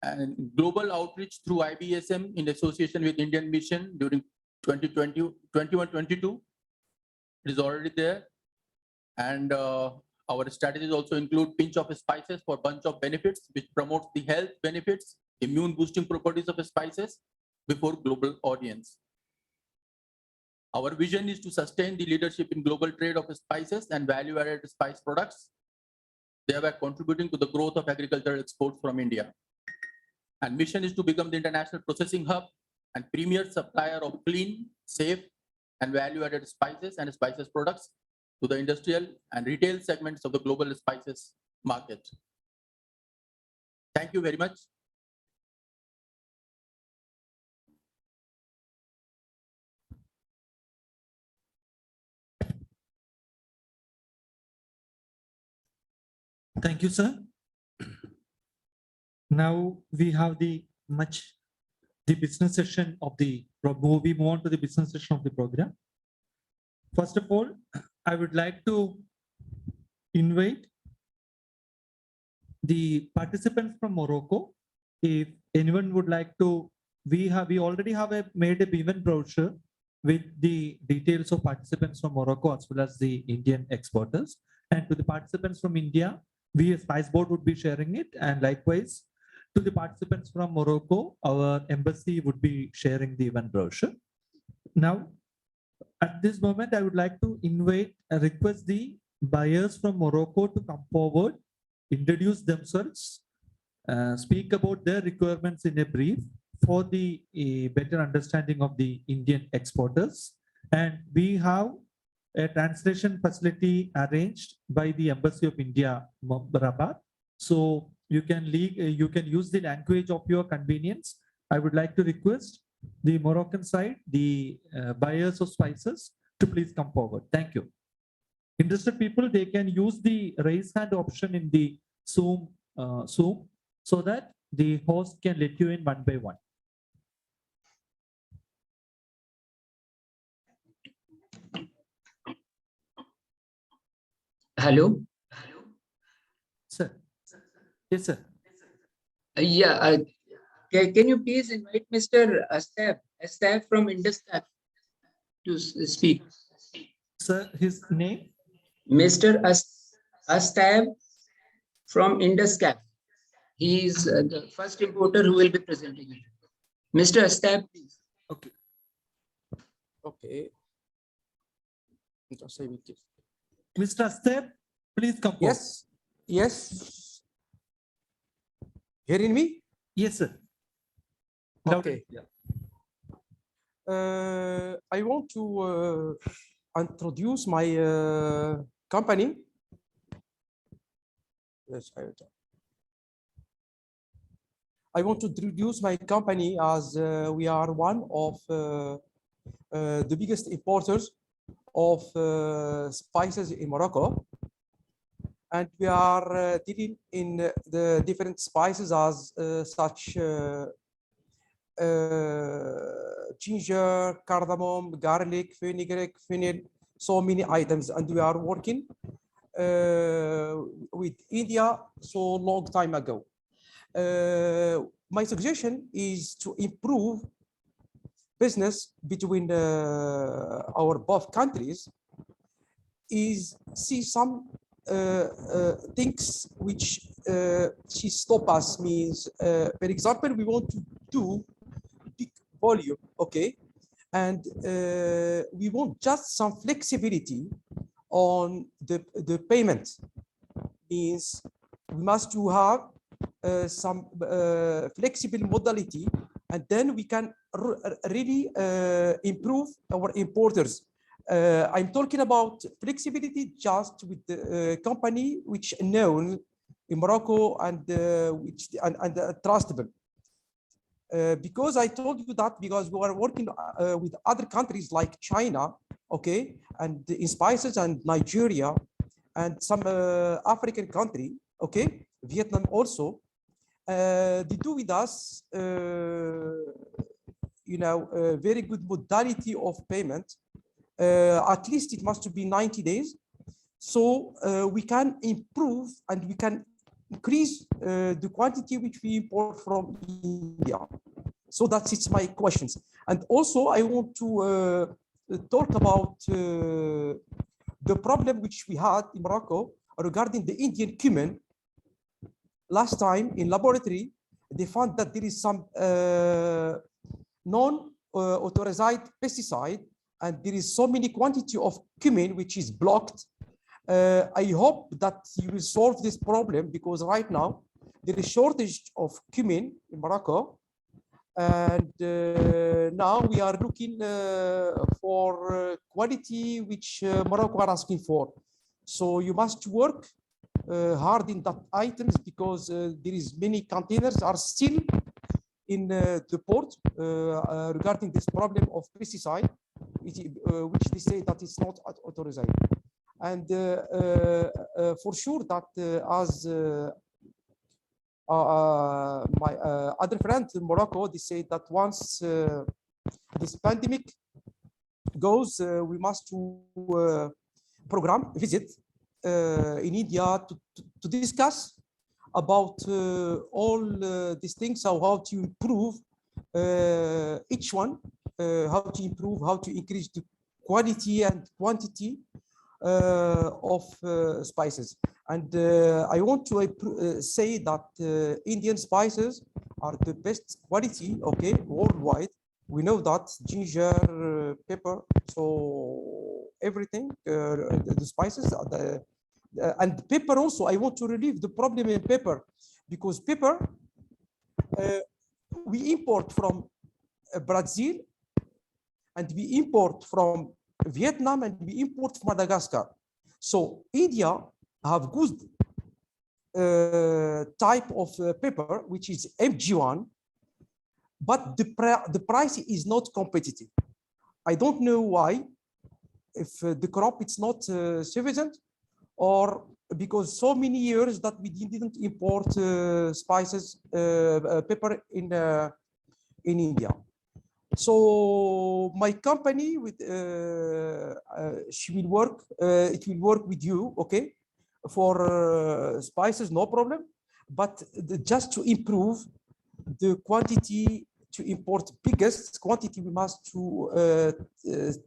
And global outreach through IBSM in association with Indian Mission during 2021-22 is already there. And our strategies also include pinch of spices for bunch of benefits, which promotes the health benefits, immune boosting properties of spices before global audience. Our vision is to sustain the leadership in global trade of spices and value-added spice products, thereby contributing to the growth of agricultural exports from India. And mission is to become the international processing hub and premier supplier of clean, safe, and value-added spices and spices products to the industrial and retail segments of the global spices market. Thank you very much. Thank you, sir. Now we have the business session of the we move on to the business session of the program. First of all, I would like to invite the participants from Morocco. If anyone would like to, we already have made a event brochure with the details of participants from Morocco as well as the Indian exporters. And to the participants from India, we as Spice Board would be sharing it, and likewise to the participants from Morocco, our embassy would be sharing the event brochure. Now, at this moment, I would like to request the buyers from Morocco to come forward, introduce themselves, speak about their requirements in a brief for the better understanding of the Indian exporters. And we have a translation facility arranged by the Embassy of India, Rabat. So you can use the language of your convenience. I would like to request the Moroccan side, the buyers of spices, to please come forward. Thank you. Interested people, they can use the raise hand option in the Zoom so that the host can let you in one by one. Hello. Sir. Yes, sir. Yeah. Can you please invite Mr. Astaf from Induscat to speak? Sir, his name? Mr. Astaf from Induscat. He is the first importer who will be presenting it. Mr. Astaf, please. Okay. Okay. Mr. Astaf, please come forward. Yes. Yes. Hearing me? Yes, sir. Okay. I want to introduce my company. Yes, I want to introduce my company as we are one of the biggest importers of spices in Morocco. And we are dealing in the different spices as such ginger, cardamom, garlic, fenugreek, fennel, so many items. And we are working with India so long time ago. My suggestion is to improve business between our both countries, is see some things which she stop us, means for example, we want to do big volume, okay, and we want just some flexibility on the payment, means we must to have some flexible modality, and then we can really improve our importers. I'm talking about flexibility just with the company which known in Morocco and which and trustable. Because I told you that because we are working with other countries like China, okay, and in spices, and Nigeria, and some African country, okay, Vietnam also. They do with us, you know, a very good modality of payment. At least it must be 90 days. So we can improve and we can increase the quantity which we import from India. So that's it's my questions. And also I want to talk about the problem which we had in Morocco regarding the Indian cumin. Last time in laboratory, they found that there is some non-authorized pesticide, and there is so many quantity of cumin which is blocked. I hope that you will solve this problem, because right now there is shortage of cumin in Morocco, and now we are looking for quality which Morocco are asking for. So you must work hard in that items, because there is many containers are still in the port regarding this problem of pesticide, which they say that it's not authorized. And for sure that as my other friend in Morocco, they say that once this pandemic goes, we must to program visit in India to discuss about all these things, how to improve each one, how to improve, how to increase the quality and quantity of spices. And I want to say that Indian spices are the best quality, okay, worldwide. We know that ginger, pepper, so everything, the spices, and pepper also. I want to relieve the problem in pepper, because pepper we import from Brazil, and we import from Vietnam, and we import from Madagascar. So India have good type of pepper, which is MG1, but the price is not competitive. I don't know why, if the crop is not sufficient, or because so many years that we didn't import spices, pepper in India. So my company with she will work. It will work with you, okay, for spices, no problem. But just to improve the quantity to import biggest quantity, we must to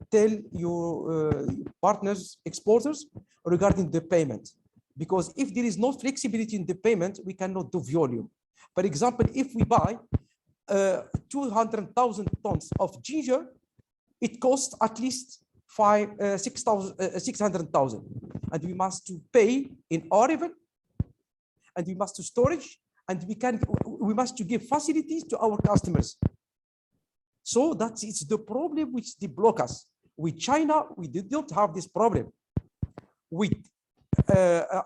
tell your partners, exporters, regarding the payment. Because if there is no flexibility in the payment, we cannot do volume. For example, if we buy 200,000 tons of ginger, it costs at least 600,000, and we must to pay in arrival, and we must to storage, and we must to give facilities to our customers. So that is the problem which they block us. With China, we did not have this problem. With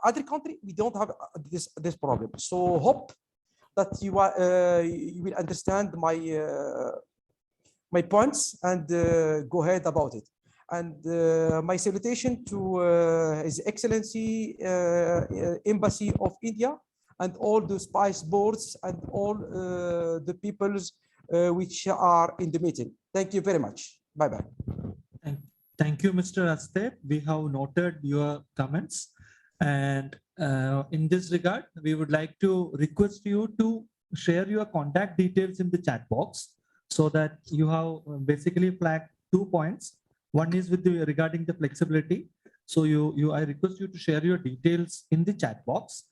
other country, we don't have this problem. So hope that you will understand my points and go ahead about it. And my salutation to His Excellency Embassy of India and all the spice boards and all the peoples which are in the meeting. Thank you very much. Bye-bye. Thank you, Mr. Astep. We have noted your comments. And in this regard, we would like to request you to share your contact details in the chat box so that you have basically flagged 2 points. One is with the regarding the flexibility. So I request you to share your details in the chat box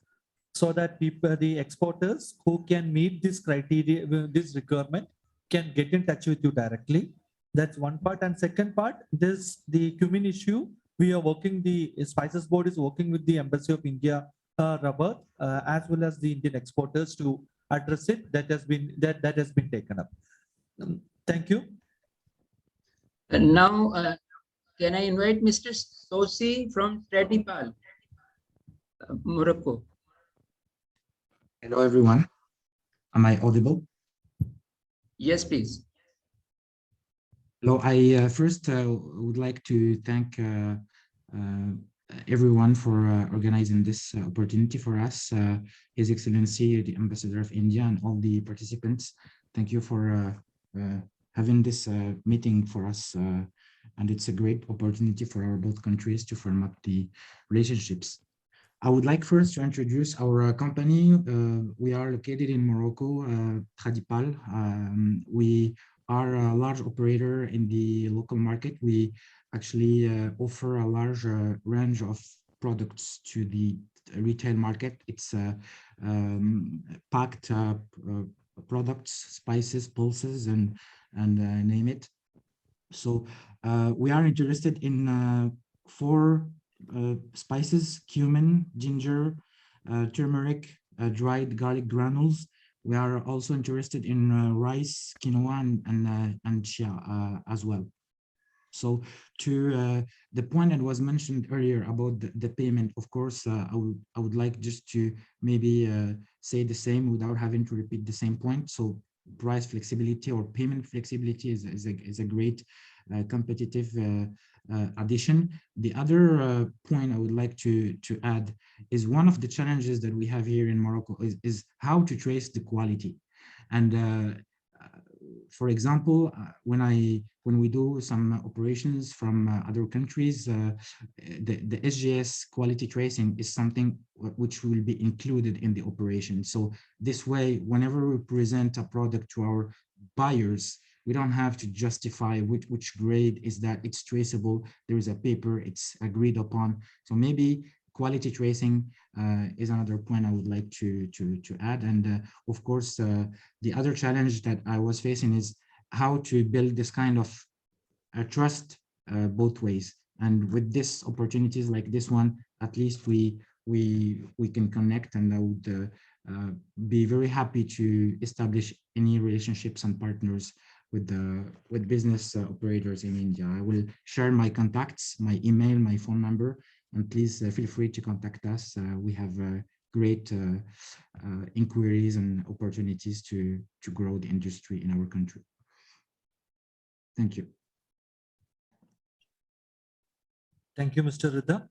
so that people, the exporters who can meet this criteria, this requirement, can get in touch with you directly. That's one part. And second part, the cumin issue. We are working, the Spices Board is working with the Embassy of India, Rabat, as well as the Indian exporters to address it. That has been taken up. Thank you. And now, can I invite Mr. Sosi from Stratipal, Morocco? Hello, everyone. Am I audible? Yes, please. Hello, I first would like to thank everyone for organizing this opportunity for us, His Excellency, the Ambassador of India, and all the participants. Thank you for having this meeting for us. And it's a great opportunity for our both countries to firm up the relationships. I would like first to introduce our company. We are located in Morocco, Tradipal. We are a large operator in the local market. We actually offer a large range of products to the retail market. It's packed products, spices, pulses, and name it. So we are interested in 4 spices: cumin, ginger, turmeric, dried garlic granules. We are also interested in rice, quinoa, and chia as well. So to the point that was mentioned earlier about the payment, of course, I would like just to maybe say the same without having to repeat the same point. So price flexibility or payment flexibility is a great competitive addition. The other point I would like to add is one of the challenges that we have here in Morocco is how to trace the quality. And for example, when we do some operations from other countries, the SGS quality tracing is something which will be included in the operation. So this way, whenever we present a product to our buyers, we don't have to justify which grade is that. It's traceable. There is a paper, it's agreed upon. So maybe quality tracing is another point I would like to add. And of course, the other challenge that I was facing is how to build this kind of trust both ways. And with this opportunities like this one, at least we can connect, and I would be very happy to establish any relationships and partners with business operators in India. I will share my contacts, my email, my phone number, and please feel free to contact us. We have great inquiries and opportunities to grow the industry in our country. Thank you. Thank you, Mr. Rida.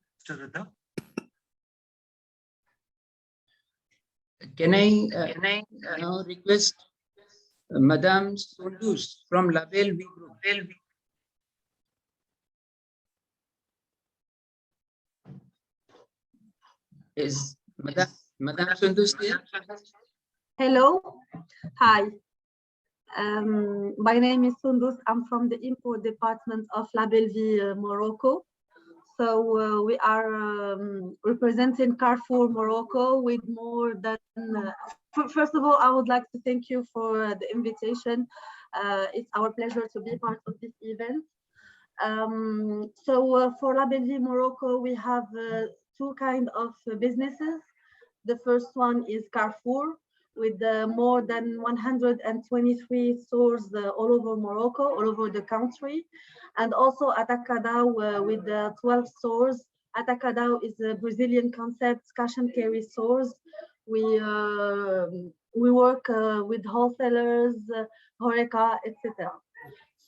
Can I now request Madame Sundus from Label V Group? Is Madame Sundus here? Hello, hi. My name is Sundus. I'm from the import department of Label V Morocco. So we are representing Carrefour Morocco with more than, first of all, I would like to thank you for the invitation. It's our pleasure to be part of this event. So for Label V Morocco, we have 2 kinds of businesses. The first one is Carrefour, with more than 123 stores all over Morocco, all over the country. And also Atacadão with 12 stores. Atacadão is a Brazilian concept, cash and carry stores. We work with wholesalers, Horeca, etc.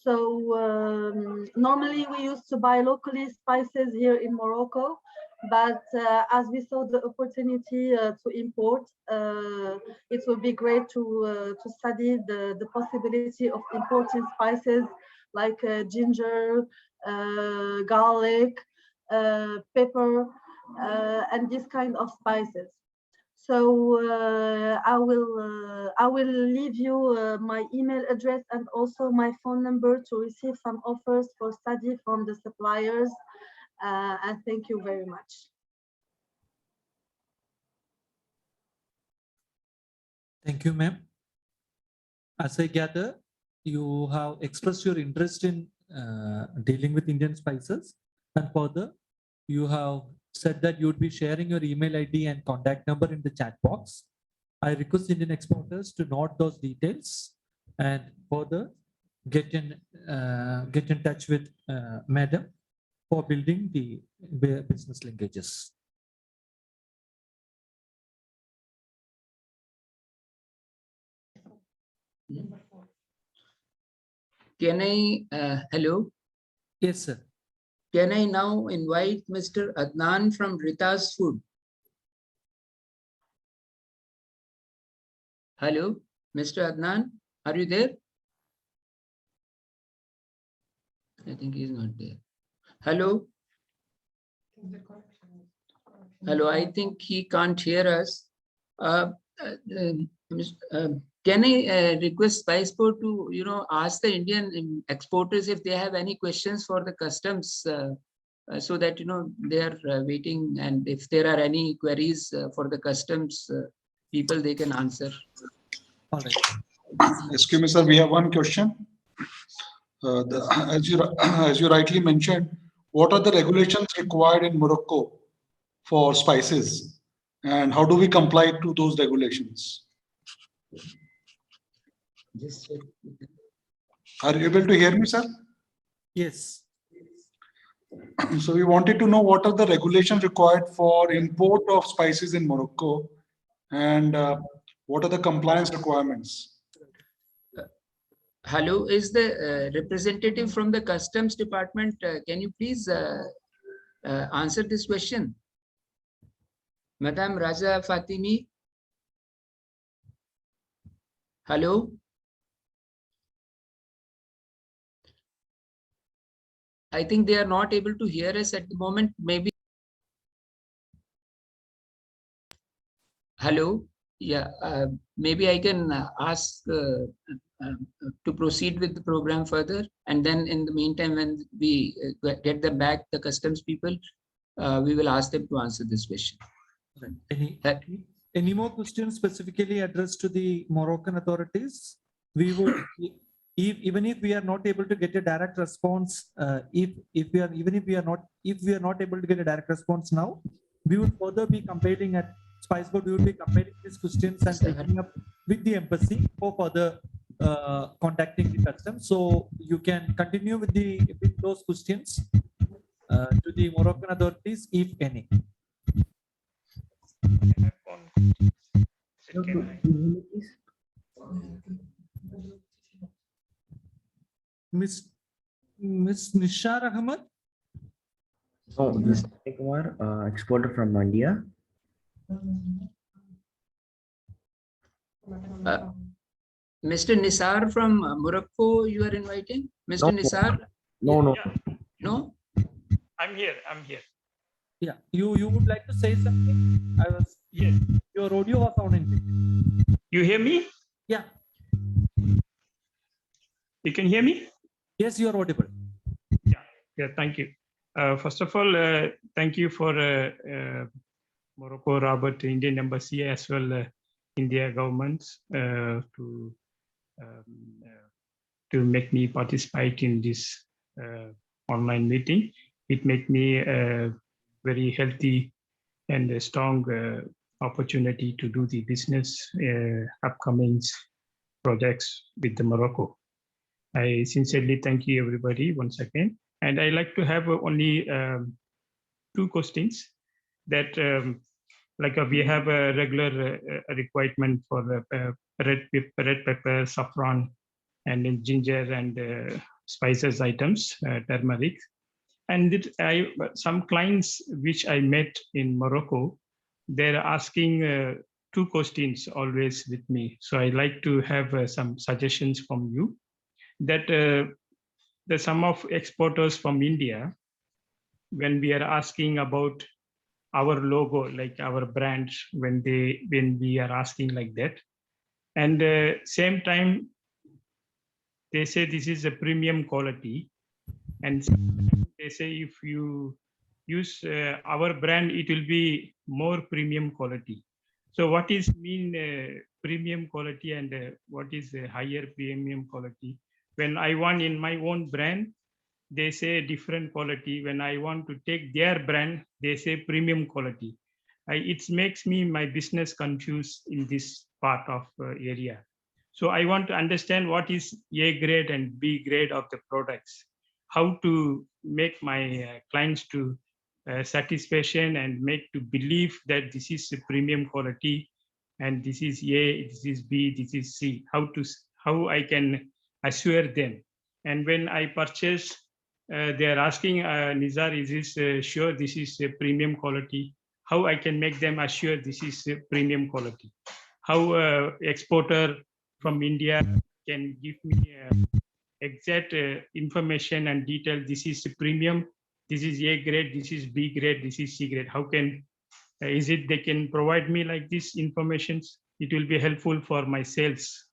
So normally we used to buy locally spices here in Morocco, but as we saw the opportunity to import, it would be great to study the possibility of importing spices like ginger, garlic, pepper, and this kind of spices. So I will leave you my email address and also my phone number to receive some offers for study from the suppliers. And thank you very much. Thank you, ma'am. As I gather, you have expressed your interest in dealing with Indian spices, and further, you have said that you would be sharing your email ID and contact number in the chat box. I request Indian exporters to note those details and further get in touch with Madam for building the business linkages. Can I, hello? Yes, sir. Can I now invite Mr. Adnan from Rita's Food? Hello, Mr. Adnan, are you there? I think he's not there. Hello? Hello, I think he can't hear us. Can I request Spiceboard to, ask the Indian exporters if they have any questions for the customs so that, they are waiting, and if there are any queries for the customs people, they can answer. All right. Excuse me, sir, we have one question. As you rightly mentioned, what are the regulations required in Morocco for spices, and how do we comply to those regulations? Are you able to hear me, sir? Yes. So we wanted to know what are the regulations required for import of spices in Morocco, and what are the compliance requirements? Hello, is the representative from the customs department? Can you please answer this question? Madam Raza Fatimi? Hello? I think they are not able to hear us at the moment. Maybe. Hello? Yeah, maybe I can ask to proceed with the program further. And then in the meantime, when we get them back, the customs people, we will ask them to answer this question. Any more questions specifically addressed to the Moroccan authorities? We would, even if we are not able to get a direct response, if we are not able to get a direct response now, we would further be compiling at Spiceboard. We would be compiling these questions and taking up with the embassy for further contacting the customs. So you can continue with those questions to the Moroccan authorities, if any. Miss Nishar Ahmed? Oh, this is Kumar, exporter from India. Mr. Nisar from Morocco, you are inviting? Mr. Nisar? No. No? I'm here. Yeah, you would like to say something? Yes. Your audio was sounding. You hear me? Yeah. You can hear me? Yes, you are audible. Yeah, thank you. First of all, thank you for Morocco, Robert, Indian Embassy, as well India government to make me participate in this online meeting. It made me a very healthy and a strong opportunity to do the business upcoming projects with the Morocco. I sincerely thank you everybody once again. And I like to have only two questions that like we have a regular requirement for the red pepper, saffron, and ginger and spices items, turmeric. And some clients which I met in Morocco, they're asking two questions always with me. So I like to have some suggestions from you that the some of exporters from India, when we are asking about our logo, like our brand, when we are asking like that, and same time they say this is a premium quality, and they say if you use our brand, it will be more premium quality. So what is mean premium quality, and what is higher premium quality? When I want in my own brand, they say different quality. When I want to take their brand, they say premium quality. It makes me my business confused in this part of area. So I want to understand what is A grade and B grade of the products, how to make my clients to satisfaction and make to believe that this is a premium quality and this is A, this is B, this is C. How I can assure them. And when I purchase, they are asking, Nizar, is this sure this is a premium quality? How I can make them assure this is a premium quality? How exporter from India can give me exact information and detail? This is a premium, this is A grade, this is B grade, this is C grade. How can, is it they can provide me like this information? It will be helpful for my sales.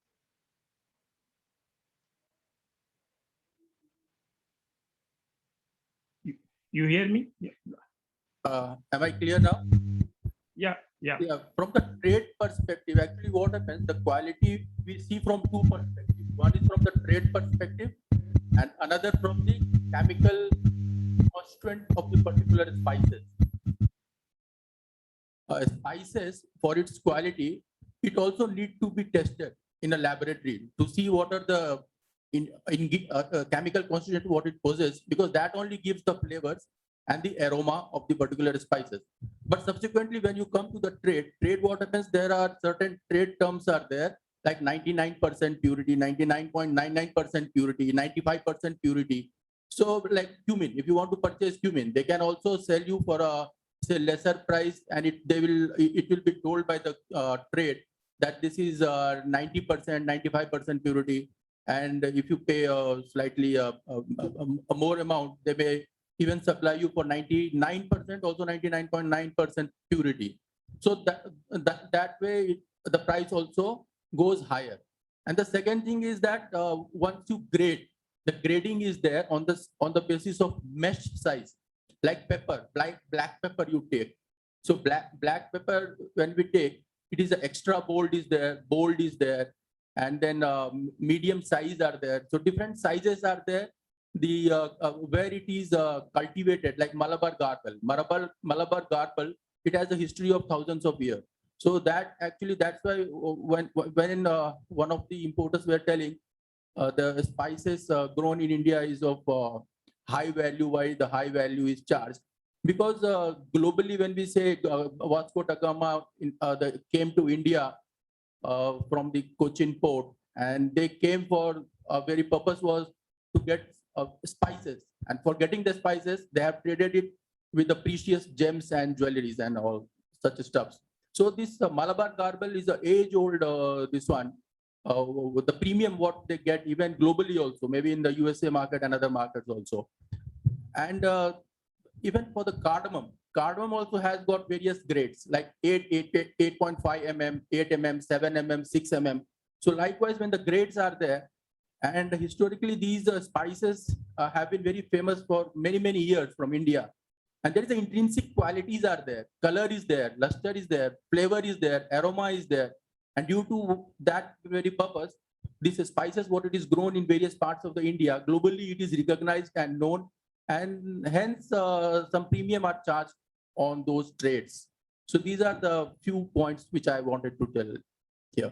You hear me? Am I clear now? Yeah. From the trade perspective, actually what happens, the quality we see from two perspectives. One is from the trade perspective and another from the chemical constituent of the particular spices. Spices, for its quality, it also needs to be tested in a laboratory to see what are the chemical constituent, what it possesses, because that only gives the flavors and the aroma of the particular spices. But subsequently, when you come to the trade, what happens, there are certain trade terms are there, like 99% purity, 99.99% purity, 95% purity. So like cumin, if you want to purchase cumin, they can also sell you for a say lesser price, and it will be told by the trade that this is 90%, 95% purity. And if you pay slightly a more amount, they may even supply you for 99%, also 99.9% purity. So that way the price also goes higher. And the second thing is that once you grade, the grading is there on the basis of mesh size, like pepper, black pepper you take. So black pepper, when we take, it is extra bold is there, and then medium size are there. So different sizes are there. The where it is cultivated, like Malabar Garbal, it has a history of thousands of years. So that actually, that's why when one of the importers were telling the spices grown in India is of high value. Why the high value is charged? Because globally, when we say Vasco da Gama came to India from the Cochin port, and they came for a very purpose was to get spices, and for getting the spices, they have traded it with the precious gems and jewelries and all such stuffs. So this Malabar Garbal is an age-old this one. The premium what they get even globally also, maybe in the USA market and other markets also. And even for the cardamom also has got various grades like 8.5 mm, 8 mm, 7 mm, 6 mm. So likewise, when the grades are there, and historically these spices have been very famous for many years from India. And there is the intrinsic qualities are there, color is there, luster is there, flavor is there, aroma is there. And due to that very purpose, these spices, what it is grown in various parts of the India, globally it is recognized and known, and hence some premium are charged on those trades. So these are the few points which I wanted to tell here.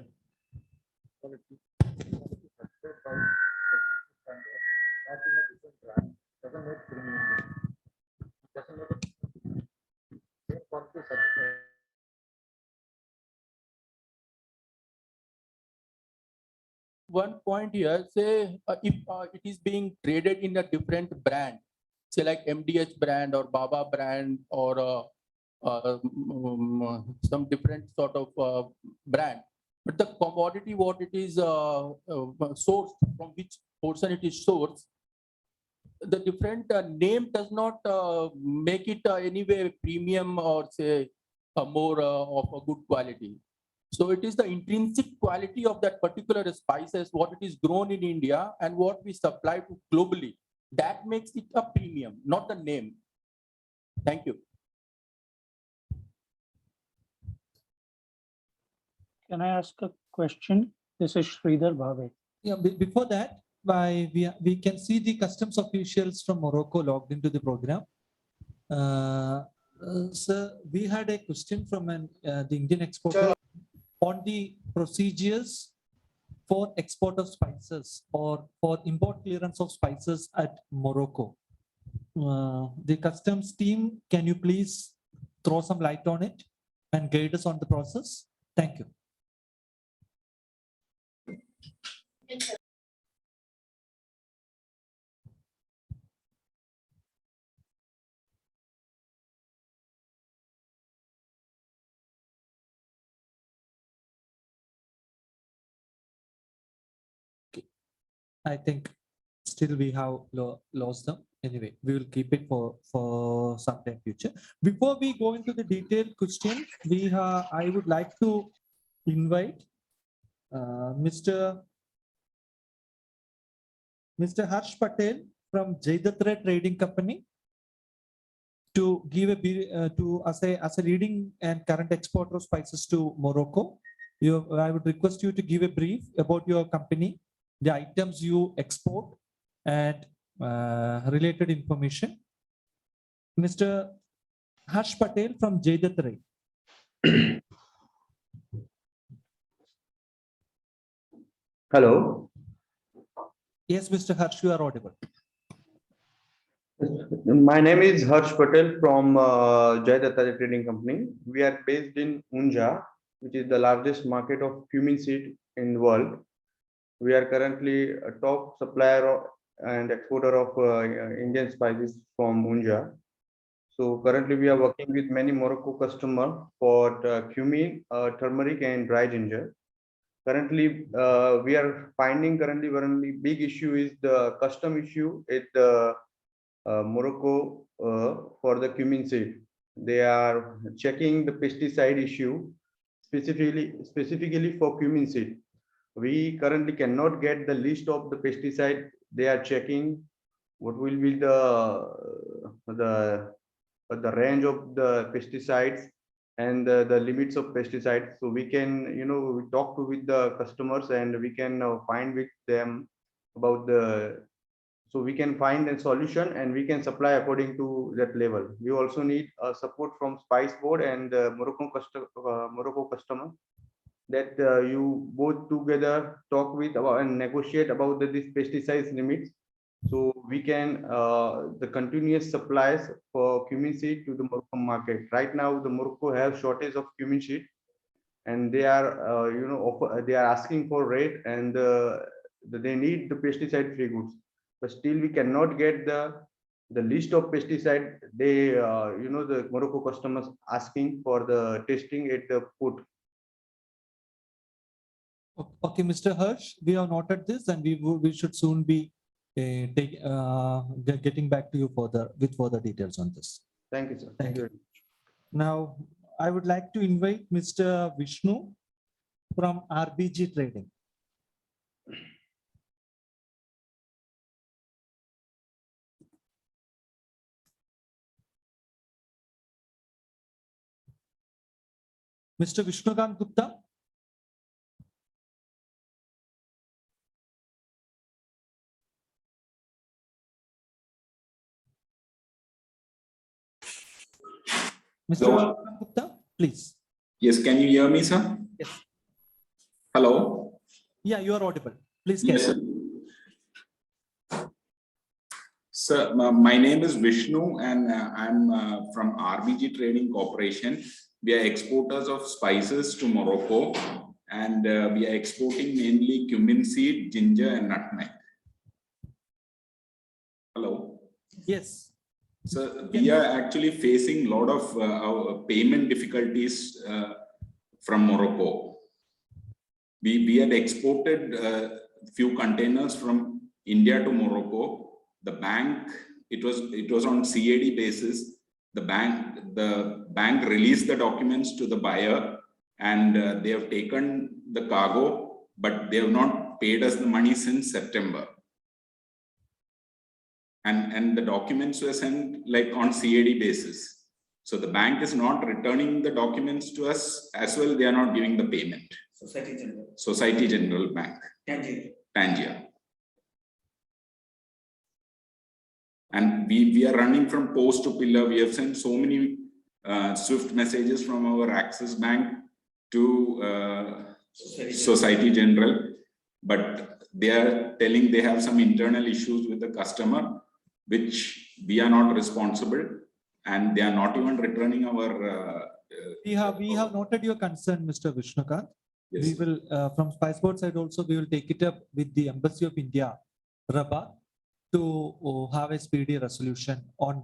one point here. Say if it is being traded in a different brand, say like MDH brand or Baba brand or some different sort of brand, but the commodity what it is sourced, from which portion it is sourced, the different name does not make it anyway premium or say more of a good quality. So it is the intrinsic quality of that particular spices, what it is grown in India and what we supply to globally, that makes it a premium, not the name. Thank you. Can I ask a question? This is Sridhar Bhave. Yeah, before that, we can see the customs officials from Morocco logged into the program. Sir, we had a question from the Indian exporter on the procedures for export of spices or for import clearance of spices at Morocco. The customs team, can you please throw some light on it and guide us on the process? Thank you. I think still we have lost them. Anyway, we will keep it for some time future. Before we go into the detailed question, I would like to invite Mr. Harsh Patel from Jaidatra Trading Company to give as a leading and current exporter of spices to Morocco. I would request you to give a brief about your company, the items you export, and related information. Mr. Harsh Patel from Jaidatra. Hello. Yes, Mr. Harsh, you are audible. My name is Harsh Patel from Jaidatra Trading Company. We are based in Unja, which is the largest market of cumin seed in the world. We are currently a top supplier and exporter of Indian spices from Unja. So currently we are working with many Morocco customers for cumin, turmeric and dry ginger. Currently, we are finding one big issue is the custom issue at Morocco for the cumin seed. They are checking the pesticide issue specifically for cumin seed. We currently cannot get the list of the pesticide they are checking. What will be the range of the pesticides and the limits of pesticides, so we can we talk with the customers and we can find with them about so we can find a solution and we can supply according to that level. We also need support from Spice Board and Morocco customer, that you both together talk with about and negotiate about this pesticides limits, so we can the continuous supplies for cumin seed to the Morocco market. Right now, the Morocco have shortage of cumin seed, and they are they are asking for rate, and they need the pesticide free goods, but still we cannot get the list of pesticide. They the Morocco customers asking for the testing at the port. Okay, Mr. Harsh, we have noted this, and we should soon be getting back to you with further details on this. Thank you, sir. Thank you. Now, I would like to invite Mr. Vishnu from RBG Trading. Mr. Vishnukant Gupta. Mr. Vishnukant Gupta, please. Yes, can you hear me, sir? Yes. Hello? Yeah, you are audible. Please. Yes, sir. Sir, my name is Vishnu and I'm from RBG Trading Corporation. We are exporters of spices to Morocco. and we are exporting mainly cumin seed, ginger, and nutmeg. Hello. Yes. So we are actually facing a lot of our payment difficulties from Morocco. We had exported a few containers from India to Morocco. The bank, it was on CAD basis. The bank released the documents to the buyer, and they have taken the cargo, but they have not paid us the money since September. And the documents were sent like on CAD basis. So the bank is not returning the documents to us as well. They are not giving the payment. Society General Bank. Tangier. And we are running from post to pillar. We have sent so many swift messages from our Axis Bank to Society General, but they are telling they have some internal issues with the customer, which we are not responsible, and they are not even returning our. We have noted your concern, Mr. Vishnukant. Yes. We will, from Spiceboard side also, we will take it up with the Embassy of India, Rabat, to have a speedy resolution on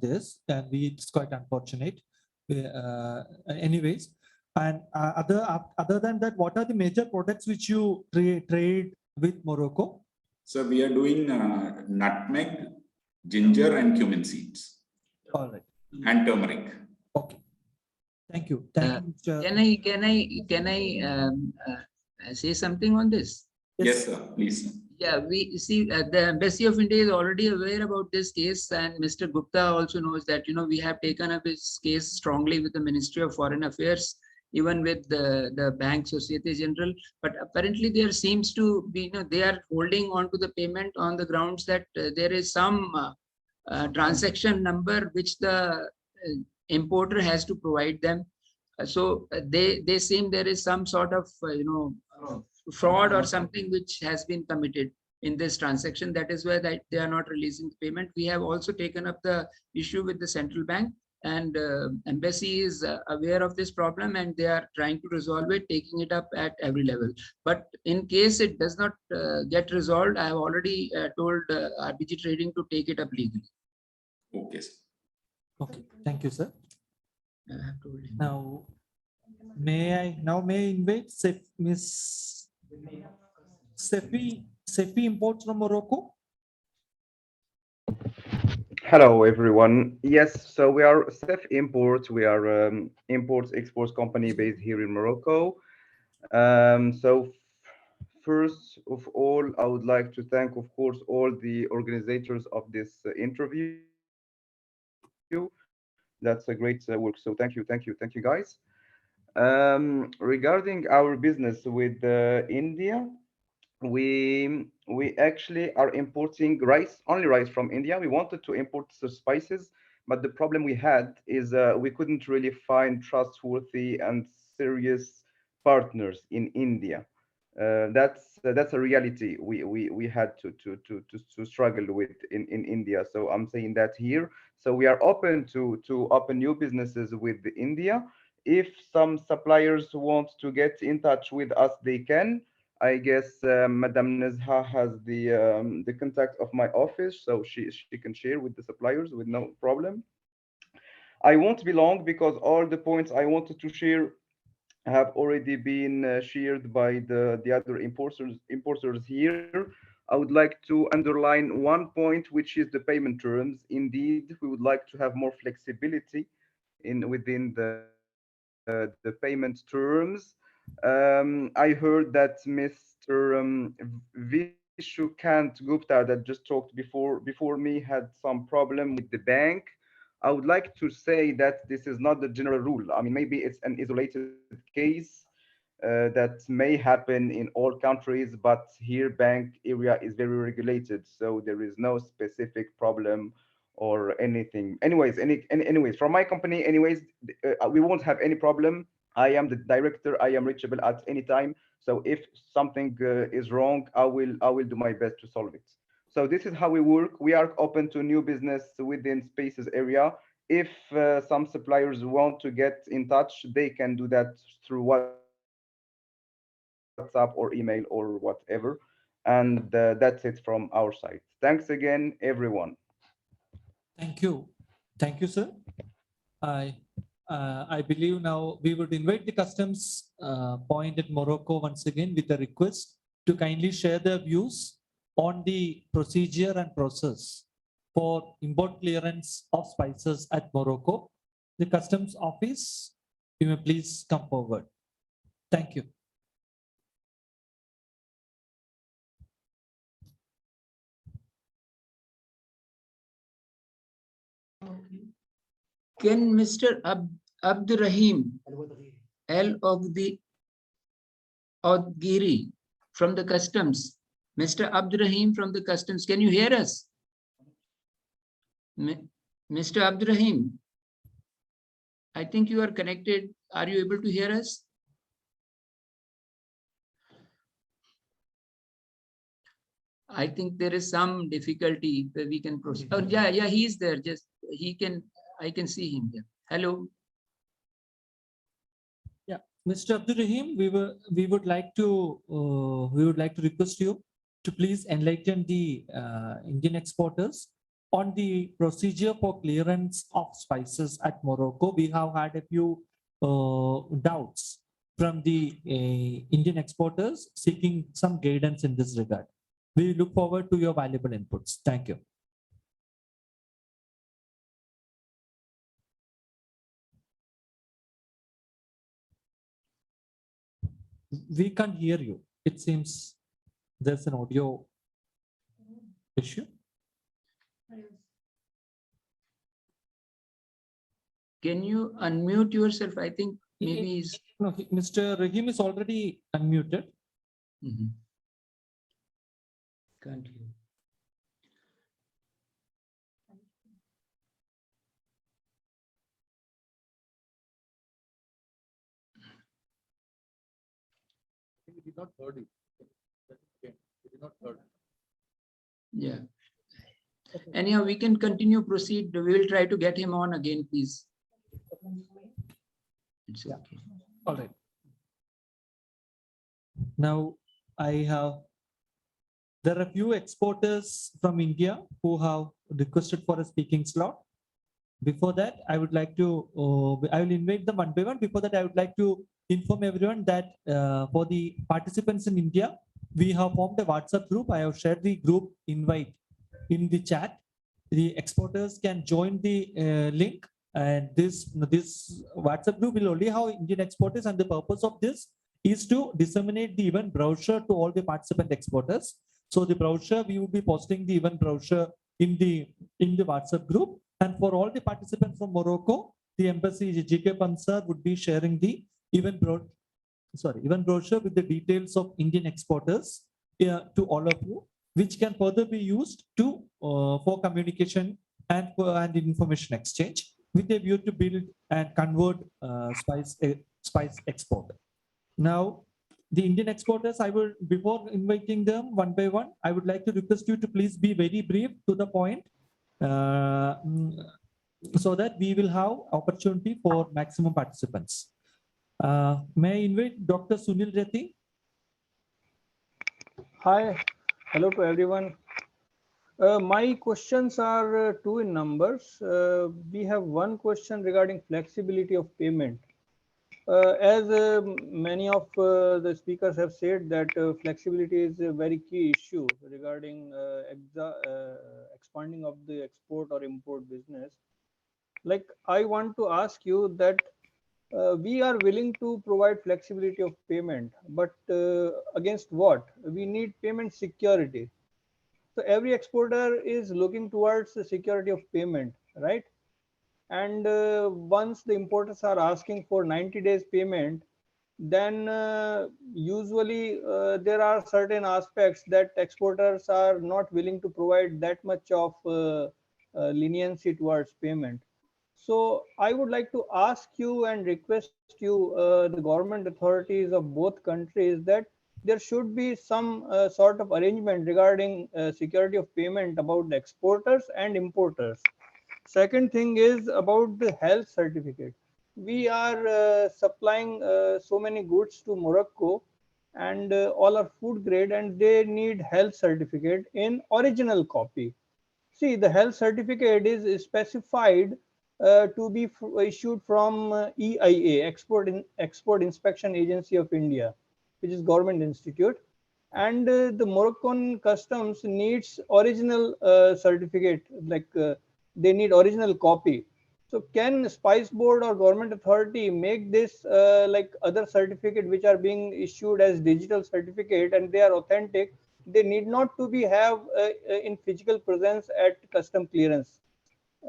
this, and it's quite unfortunate. Anyways, and other than that, what are the major products which you trade with Morocco? So we are doing nutmeg, ginger, and cumin seeds. All right. And turmeric. Okay. Thank you. Thank you, Mr. Can I say something on this? Yes, sir. Please. Yeah, we see the Embassy of India is already aware about this case, and Mr. Gupta also knows that we have taken up this case strongly with the Ministry of Foreign Affairs, even with the bank Societe Generale. But apparently there seems to be, they are holding on to the payment on the grounds that there is some transaction number which the importer has to provide them. So they seem there is some sort of fraud or something which has been committed in this transaction. That is why they are not releasing the payment. We have also taken up the issue with the central bank, and embassy is aware of this problem, and they are trying to resolve it, taking it up at every level. But in case it does not get resolved, I have already told RBG Trading to take it up legally. Okay, sir. Okay, thank you, sir. Now, may I invite Miss Sefi Imports from Morocco? Hello, everyone. Yes, so we are SEF Imports. We are imports exports company based here in Morocco. So first of all, I would like to thank, of course, all the organizers of this interview. That's a great work. So thank you, guys. Regarding our business with India, we actually are importing only rice from India. We wanted to import the spices, but the problem we had is we couldn't really find trustworthy and serious partners in India. That's a reality we had to struggle with in India. So I'm saying that here. So we are open to open new businesses with India. If some suppliers want to get in touch with us, they can. I guess Madam Nezha has the contact of my office, so she can share with the suppliers with no problem. I won't be long because all the points I wanted to share have already been shared by the other importers here. I would like to underline one point, which is the payment terms. Indeed, we would like to have more flexibility within the payment terms. I heard that Mr. Vishukant Gupta that just talked before me had some problem with the bank. I would like to say that this is not the general rule. I mean, maybe it's an isolated case that may happen in all countries, but here bank area is very regulated, so there is no specific problem or anything. Anyways, from my company, we won't have any problem. I am the director. I am reachable at any time. So if something is wrong, I will do my best to solve it. So this is how we work. We are open to new business within Spaces area. If some suppliers want to get in touch, they can do that through WhatsApp WhatsApp or email or whatever. And that's it from our side. Thanks again, everyone. Thank you. Thank you, sir. I believe now we would invite the customs point at Morocco once again with a request to kindly share their views on the procedure and process for import clearance of spices at Morocco. The customs office, you may please come forward. Thank you. Can Mr. Abdurrahim Al Odgiri from the customs, Mr. Abdurrahim from the customs, can you hear us? Mr. Abdurrahim, I think you are connected. Are you able to hear us? I think there is some difficulty that we can proceed. Oh, yeah, he is there. Just I can see him there. Hello. Yeah, Mr. Abdurrahim, we would like to request you to please enlighten the Indian exporters on the procedure for clearance of spices at Morocco. We have had a few doubts from the Indian exporters seeking some guidance in this regard. We look forward to your valuable inputs. Thank you. We can't hear you. It seems there's an audio issue. Can you unmute yourself? I think maybe he's... No, Mr. Rahim is already unmuted. Can't hear. We did not heard it. We did not heard. Yeah. Anyhow, we can continue, proceed. We will try to get him on again, please. It's okay. All right. Now there are a few exporters from India who have requested for a speaking slot. Before that, I would like to, I will invite them one by one. Before that, I would like to inform everyone that for the participants in India, we have formed a WhatsApp group. I have shared the group invite in the chat. The exporters can join the link, and this WhatsApp group will only have Indian exporters, and the purpose of this is to disseminate the event brochure to all the participant exporters. So the brochure, we will be posting the event brochure in the WhatsApp group. And for all the participants from Morocco, the embassy GK Pansar would be sharing the event brochure with the details of Indian exporters to all of you, which can further be used to for communication and information exchange with a view to build and convert spice export. Now, the Indian exporters, before inviting them one by one, I would like to request you to please be very brief to the point, so that we will have opportunity for maximum participants. May I invite Dr. Sunil Reddy? Hi, hello to everyone. My questions are two in numbers. We have one question regarding flexibility of payment. As many of the speakers have said that flexibility is a very key issue regarding expanding of the export or import business. Like, I want to ask you that we are willing to provide flexibility of payment, but against what? We need payment security. So every exporter is looking towards the security of payment, right? And once the importers are asking for 90 days payment, then usually there are certain aspects that exporters are not willing to provide that much of leniency towards payment. So I would like to ask you and request you, the government authorities of both countries, that there should be some sort of arrangement regarding security of payment about the exporters and importers. Second thing is about the health certificate. We are supplying so many goods to Morocco, and all are food grade, and they need health certificate in original copy. See, the health certificate is specified to be issued from EIA, Export Inspection Agency of India, which is government institute, and the Moroccan customs needs original certificate, like they need original copy. So can Spice Board or government authority make this like other certificate which are being issued as digital certificate and they are authentic? They need not to be have in physical presence at custom clearance,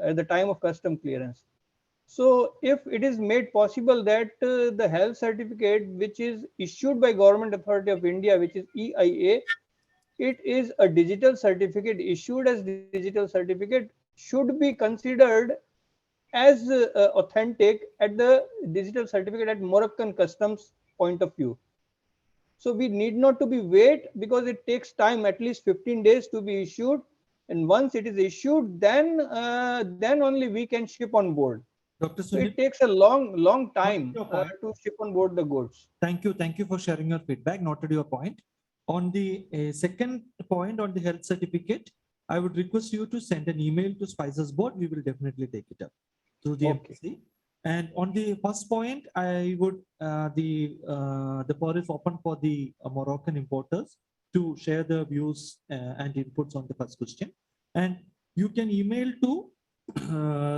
at the time of custom clearance. So if it is made possible that the health certificate which is issued by Government Authority of India, which is EIA, it is a digital certificate issued as digital certificate, should be considered as authentic at the digital certificate at Moroccan customs point of view. So we need not to be wait, because it takes time, at least 15 days to be issued. And once it is issued, then only we can ship on board. Dr. So Sunil, it takes a long time your point. to ship on board the goods. Thank you for sharing your feedback. Noted your point. On the second point on the health certificate, I would request you to send an email to Spices Board. We will definitely take it up through the embassy. And on the first point, I would the floor is open for the Moroccan importers to share their views and inputs on the first question. And you can email to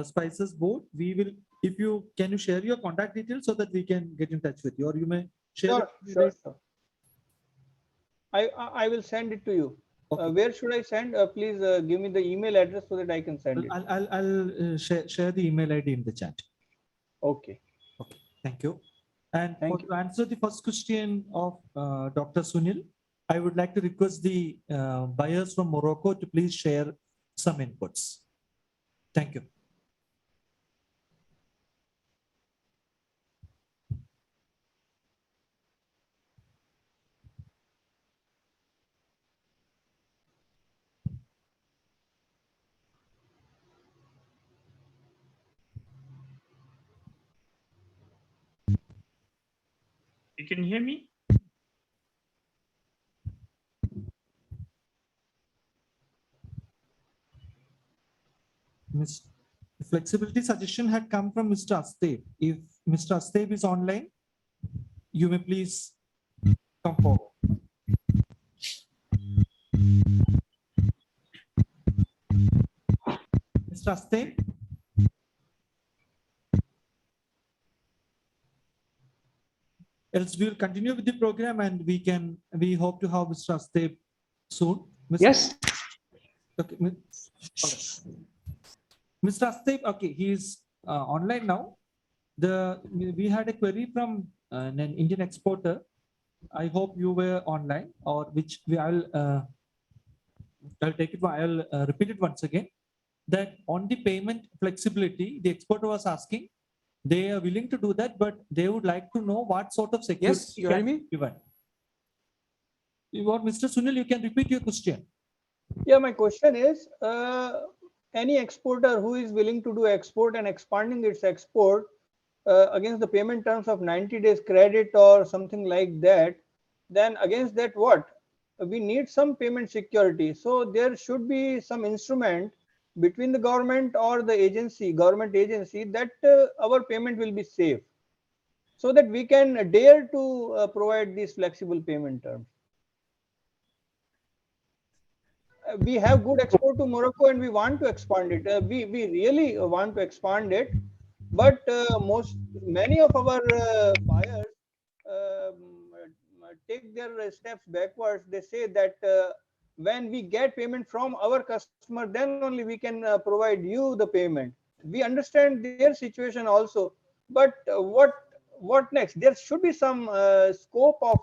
Spices Board. We will, if you can you share your contact details so that we can get in touch with you, or you may share. Sure. I will send it to you. Okay. Where should I send? Please give me the email address so that I can send it. I'll share the email ID in the chat. Okay. Okay. Thank you. And to answer the first question of Dr. Sunil, I would like to request the buyers from Morocco to please share some inputs. Thank you. You can hear me? Flexibility suggestion had come from Mr. Asteb. If Mr. Asteb is online, you may please come forward. Mr. Asteb? Else we will continue with the program and we hope to have Mr. Asteb soon. Yes. Okay. Mr. Asteb, okay, he is online now. We had a query from an Indian exporter. I hope you were online, or which I'll take it. I'll repeat it once again. That on the payment flexibility, the exporter was asking, they are willing to do that, but they would like to know what sort of security. Yes, you hear me? Given. Mr. Sunil, you can repeat your question. Yeah, my question is, any exporter who is willing to do export and expanding its export against the payment terms of 90 days credit or something like that, then against that what? We need some payment security. So there should be some instrument between the government or the agency, government agency, that our payment will be safe, so that we can dare to provide these flexible payment terms. We have good export to Morocco and we want to expand it. We really want to expand it, but many of our buyers take their steps backwards. They say that when we get payment from our customer, then only we can provide you the payment. We understand their situation also, but what next? There should be some scope of,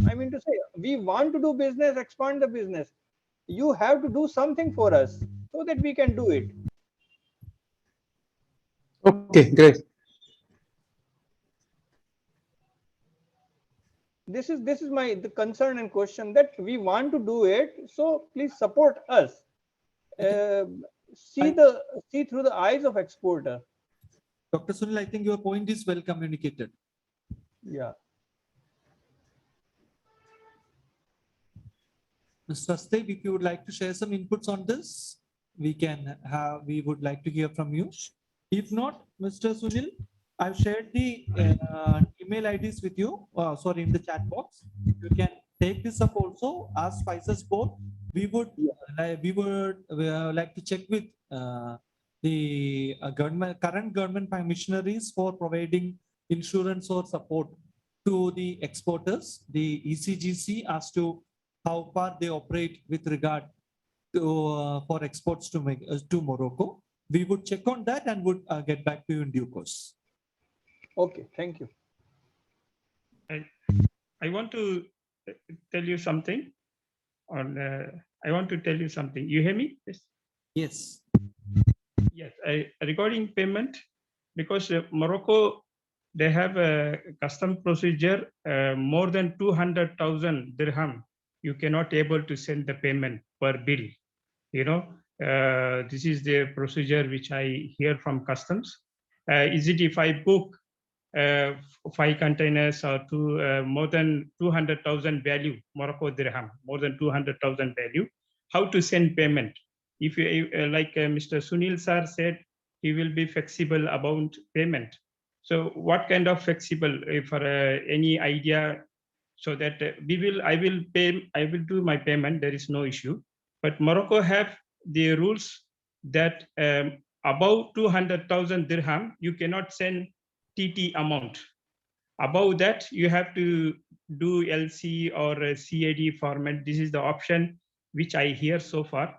I mean to say, we want to do business, expand the business. You have to do something for us so that we can do it. Okay, great. This is the concern and question, that we want to do it, so please support us. See through the eyes of exporter. Dr. Sunil, I think your point is well communicated. Yeah. Mr. Astev, if you would like to share some inputs on this, we would like to hear from you. If not, Mr. Sunil, I've shared the email IDs with you, sorry, in the chat box. You can take this up also as Spices board. We would like to check with the current government missionaries for providing insurance or support to the exporters, the ECGC, as to how far they operate with regard to for exports to Morocco. We would check on that and would get back to you in due course. Okay, thank you. I want to tell you something. I want to tell you something. You hear me? Yes. Yes. Yes. Regarding payment, because Morocco, they have a custom procedure more than 200,000 dirham. You cannot able to send the payment per bill. You know, this is the procedure which I hear from customs. Is it if I book 5 containers or more than 200,000 value, Morocco dirham, more than 200,000 value, how to send payment? If you, like Mr. Sunil sir said, he will be flexible about payment. So what kind of flexible for any idea, so that I will do my payment, there is no issue. But Morocco have the rules that above 200,000 dirham, you cannot send TT amount. Above that, you have to do LC or a CAD format. This is the option which I hear so far.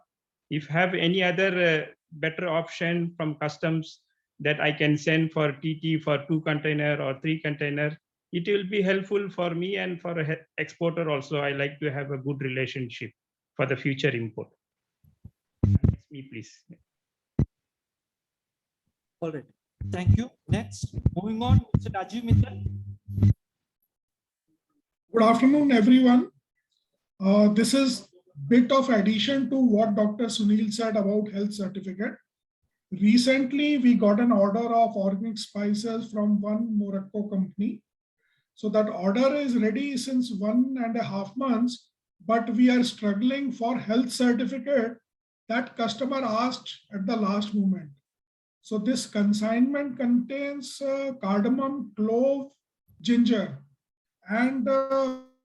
If have any other better option from customs that I can send for TT for 2 container or 3 container, it will be helpful for me and for a exporter also. I like to have a good relationship for the future import. That's me, please. All right. Thank you. Next, moving on, Mr. Rajiv Mittal. Good afternoon, everyone. This is bit of addition to what Dr. Sunil said about health certificate. Recently, we got an order of organic spices from one Morocco company. So that order is ready since 1.5 months, but we are struggling for health certificate that customer asked at the last moment. So this consignment contains cardamom, clove, ginger, and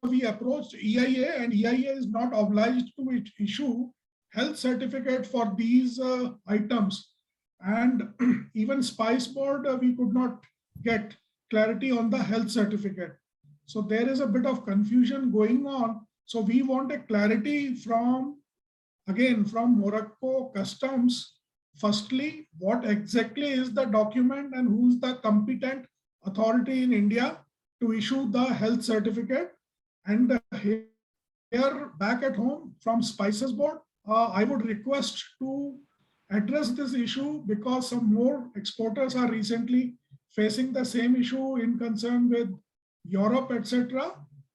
we approached EIA, and EIA is not obliged to issue health certificate for these items. And even Spice Board, we could not get clarity on the health certificate. So there is a bit of confusion going on. So we want a clarity from Morocco Customs. Firstly, what exactly is the document and who's the competent authority in India to issue the health certificate? And here back at home from Spices Board, I would request to address this issue because some more exporters are recently facing the same issue in concern with Europe, etc.,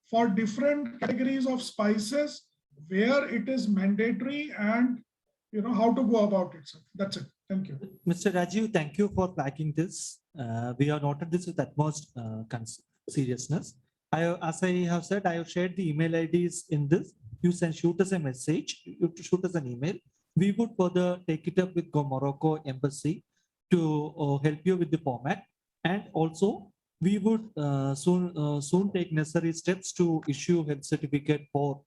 for different categories of spices where it is mandatory and how to go about it. So that's it. Thank you. Mr. Rajiv, thank you for flagging this. We have noted this with utmost seriousness. As I have said, I have shared the email IDs in this. You can shoot us a message, you shoot us an email. We would further take it up with Morocco Embassy to help you with the format. And also, we would soon take necessary steps to issue health certificate for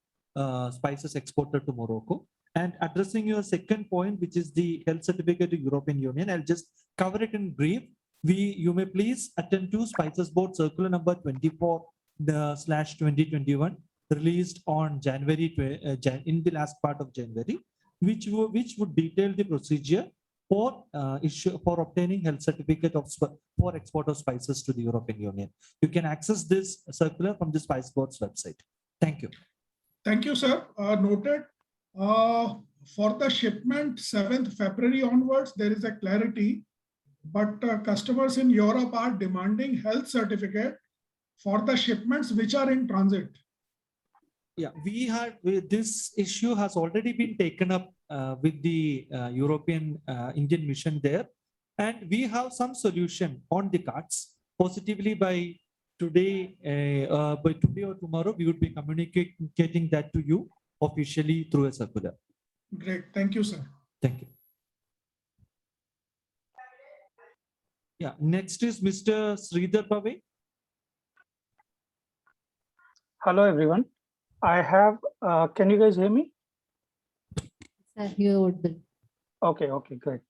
spices exported to Morocco. And addressing your second point, which is the health certificate to European Union, I'll just cover it in brief. You may please attend to Spices Board Circular number 24/2021, released on January in the last part of January, which would detail the procedure for obtaining health certificate for export of spices to the European Union. You can access this circular from the Spice Board's website. Thank you. Thank you, sir. Noted. For the shipment 7th February onwards, there is a clarity, but customers in Europe are demanding health certificate for the shipments which are in transit. Yeah, this issue has already been taken up with the European Indian mission there, and we have some solution on the cards. Positively by today or tomorrow, we would be communicating that to you. officially through a circular. Great. Thank you, sir. Thank you. Yeah, next is Mr. Sridhar Pave. Hello, everyone. I have, can you guys hear me? Sir, you would. Okay, great.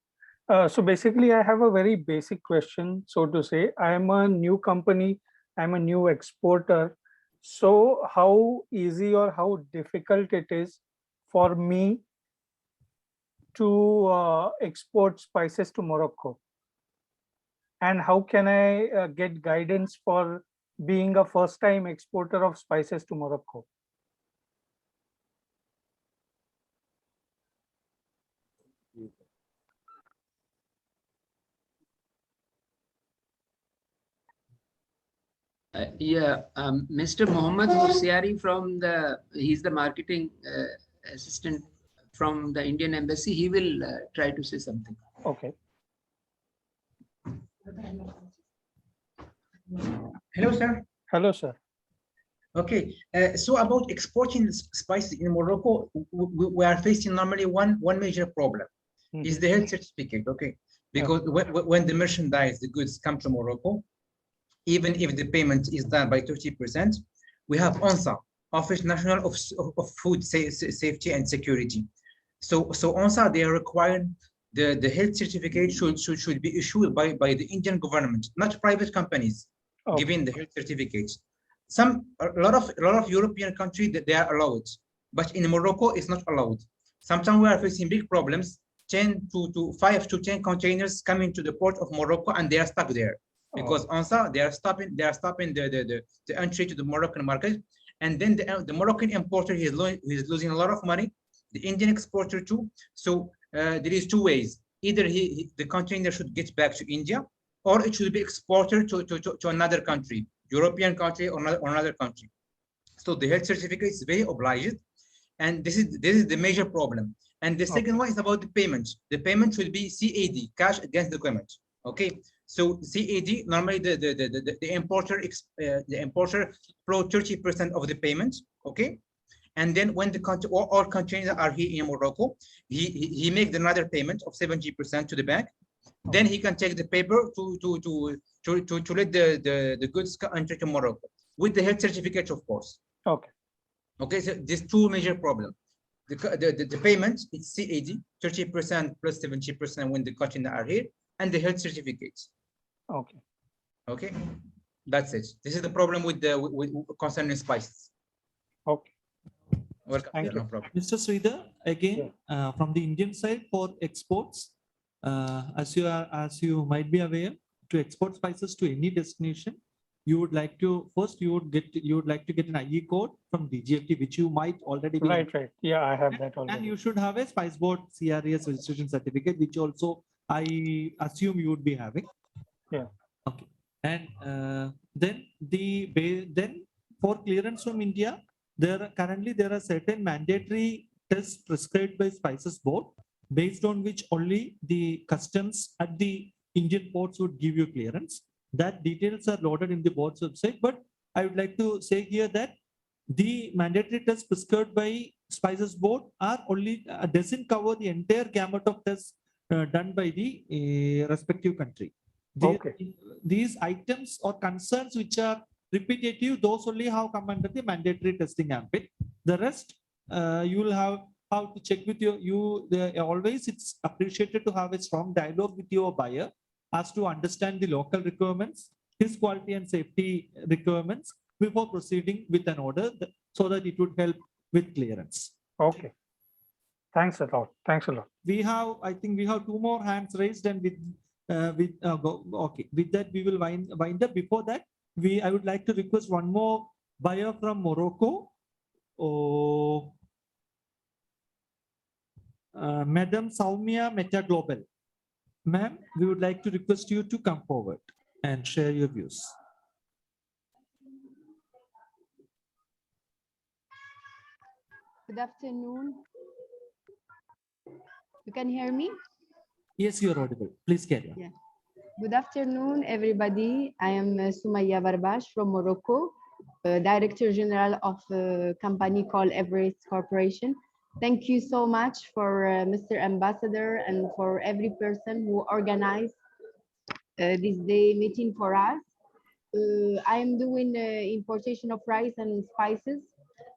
So basically, I have a very basic question, so to say. I am a new company, I'm a new exporter. So how easy or how difficult it is for me to export spices to Morocco? And how can I get guidance for being a first-time exporter of spices to Morocco? Mr. Mohammed Hosiari he's the marketing assistant from the Indian Embassy. He will try to say something. Okay. Hello, sir. Hello, sir. Okay, so about exporting spices in Morocco, we are facing normally one major problem is the health certificate. Okay, because when the merchandise, the goods come to Morocco, even if the payment is done by 30%, we have ONSA, Office National of Food Safety and Security. So ONSA, they are required the health certificate should be issued by the Indian government, not private companies giving the health certificates. A lot of European countries that they are allowed, but in Morocco it's not allowed. Sometimes we are facing big problems. 5 to 10 containers coming to the port of Morocco and they are stuck there because ONSA they are stopping the entry to the Moroccan market, and then the Moroccan importer is losing a lot of money. The Indian exporter too. So there is two ways. Either the container should get back to India, or it should be exported to another country, European country or another country. So the health certificate is very obliged, and this is the major problem. And the second one is about the payment. The payment should be CAD, cash against document. Okay, so CAD normally the importer pro 30% of the payment. Okay, and then when the country all containers are here in Morocco, he makes another payment of 70% to the bank. Then he can take the paper to let the goods enter to Morocco with the health certificate, of course. Okay, so there's two major problems. The payment is CAD 30% plus 70% when the containers are here, and the health certificates. Okay, that's it. This is the problem with concerning spices. Okay. Welcome. Thank you. No problem. Mr. Sridhar, again, from the Indian side for exports, as you might be aware, to export spices to any destination, you would like to get an IE code from DGFT, which you might already be right. Yeah, I have that already. And you should have a Spice Board CRES registration certificate, which also I assume you would be having. Yeah. Okay. And then for clearance from India, there are certain mandatory tests prescribed by Spices Board, based on which only the customs at the Indian ports would give you clearance. That details are loaded in the board's website, but I would like to say here that the mandatory tests prescribed by Spices Board are only doesn't cover the entire gamut of tests done by the respective country. These items or concerns which are repetitive, those only have come under the mandatory testing ambit. The rest you will have to check with always it's appreciated to have a strong dialogue with your buyer as to understand the local requirements, his quality and safety requirements before proceeding with an order, so that it would help with clearance. Okay. Thanks a lot. I think we have two more hands raised, and with that we will wind up. Before that, I would like to request one more buyer from Morocco. Madam Saumia Meta Global. Ma'am, we would like to request you to come forward and share your views. Good afternoon. You can hear me? Yes, you are audible. Please carry on. Yeah. Good afternoon, everybody. I am Soumaya Barbash from Morocco. Director General of a company called Everest Corporation. Thank you so much for Mr. Ambassador and for every person who organized this day meeting for us. I am doing importation of rice and spices.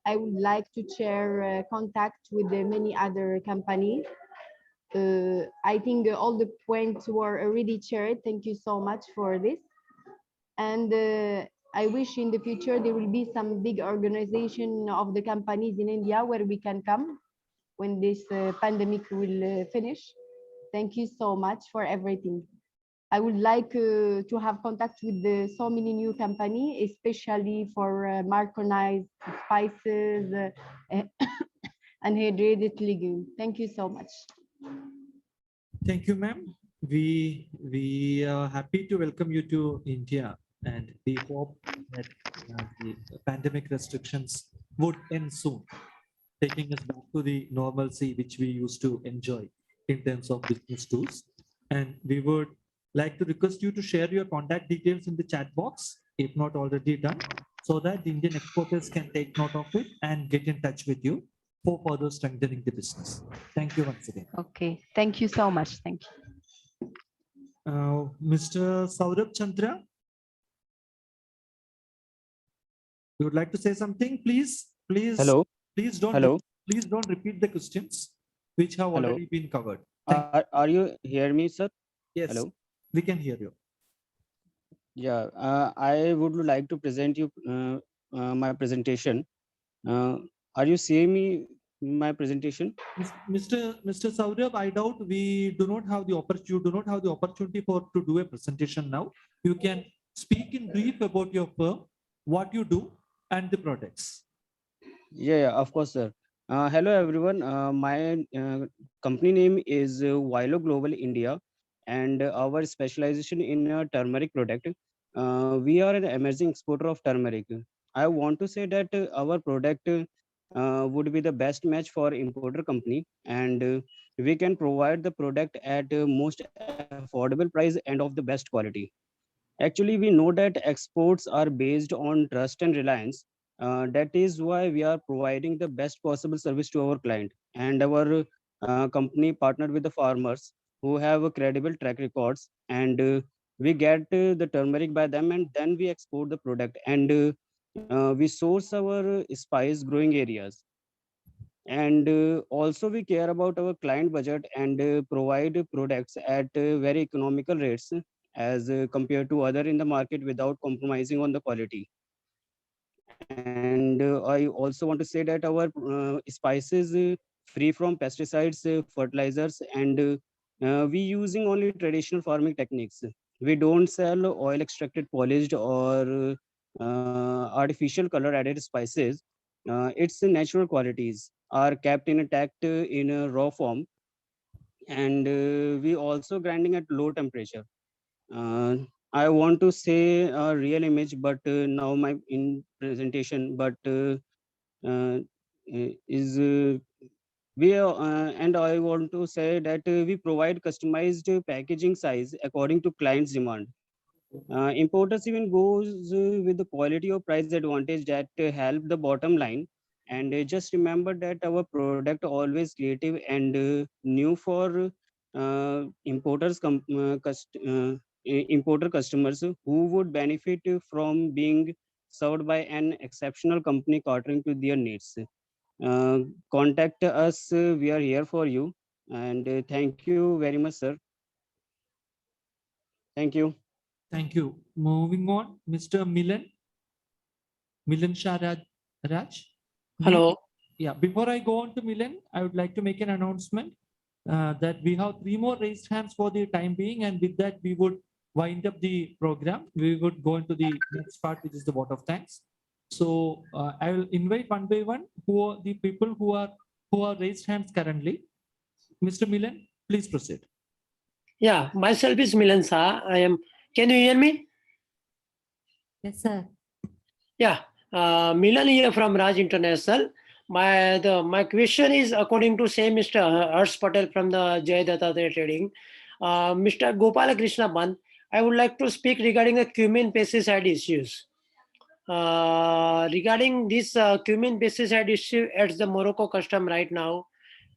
I would like to share contact with many other companies. I think all the points were already shared. Thank you so much for this. And I wish in the future there will be some big organization of the companies in India where we can come when this pandemic will finish. Thank you so much for everything. I would like to have contact with so many new companies, especially for marconized spices and hydrated legumes. Thank you so much. Thank you, ma'am. We are happy to welcome you to India, and we hope that the pandemic restrictions would end soon, taking us back to the normalcy which we used to enjoy in terms of business tools. And we would like to request you to share your contact details in the chat box, if not already done, so that the Indian exporters can take note of it and get in touch with you for further strengthening the business. Thank you once again. Okay, thank you so much. Thank you. Mr. Saurabh Chandra, you would like to say something, please? Hello. Please don't. Hello. Please don't repeat the questions which have Hello. already been covered. Are you hear me, sir? Yes. Hello. We can hear you. Yeah. I would like to present you my presentation. Are you seeing me my presentation? Mr. Saurabh, I doubt we do not have the opportunity. You do not have the opportunity to do a presentation now. You can speak in brief about your firm, what you do, and the products. Yeah, of course, sir. Hello, everyone. My company name is Vilo Global India, and our specialization in turmeric product. We are an emerging exporter of turmeric. I want to say that our product would be the best match for importer company, and we can provide the product at most affordable price and of the best quality. Actually, we know that exports are based on trust and reliance. That is why we are providing the best possible service to our client, and our company partnered with the farmers who have a credible track records, and we get the turmeric by them, and then we export the product, and we source our spice growing areas. And also we care about our client budget and provide products at very economical rates as compared to other in the market without compromising on the quality. And I also want to say that our spices free from pesticides, fertilizers, and we using only traditional farming techniques. We don't sell oil extracted, polished, or artificial color added spices. Its natural qualities are kept intact in a raw form, and we also grinding at low temperature. I want to say a real image, but now my in presentation, but is we and I want to say that we provide customized packaging size according to client's demand. Importers even goes with the quality or price advantage that help the bottom line. And just remember that our product always creative and new for importer customers who would benefit from being served by an exceptional company catering to their needs. Contact us. We are here for you. And thank you very much, sir. Thank you. Thank you. Moving on, Mr. Milan Shah Raj. Hello. Yeah, before I go on to Milan, I would like to make an announcement that we have 3 more raised hands for the time being, and with that we would wind up the program. We would go into the next part, which is the vote of thanks. So I will invite one by one who are the people who are raised hands currently. Mr. Milan, please proceed. Yeah, myself is Milan Shah. Can you hear me? Yes, sir. Yeah, Milan here from Raj International. My question is according to say Mr. Harsh Patel from the Jay Dattatreya Trading. Mr. Gopala Krishna Band, I would like to speak regarding the cumin pesticide issues. regarding this cumin pesticide issue at the Morocco custom right now,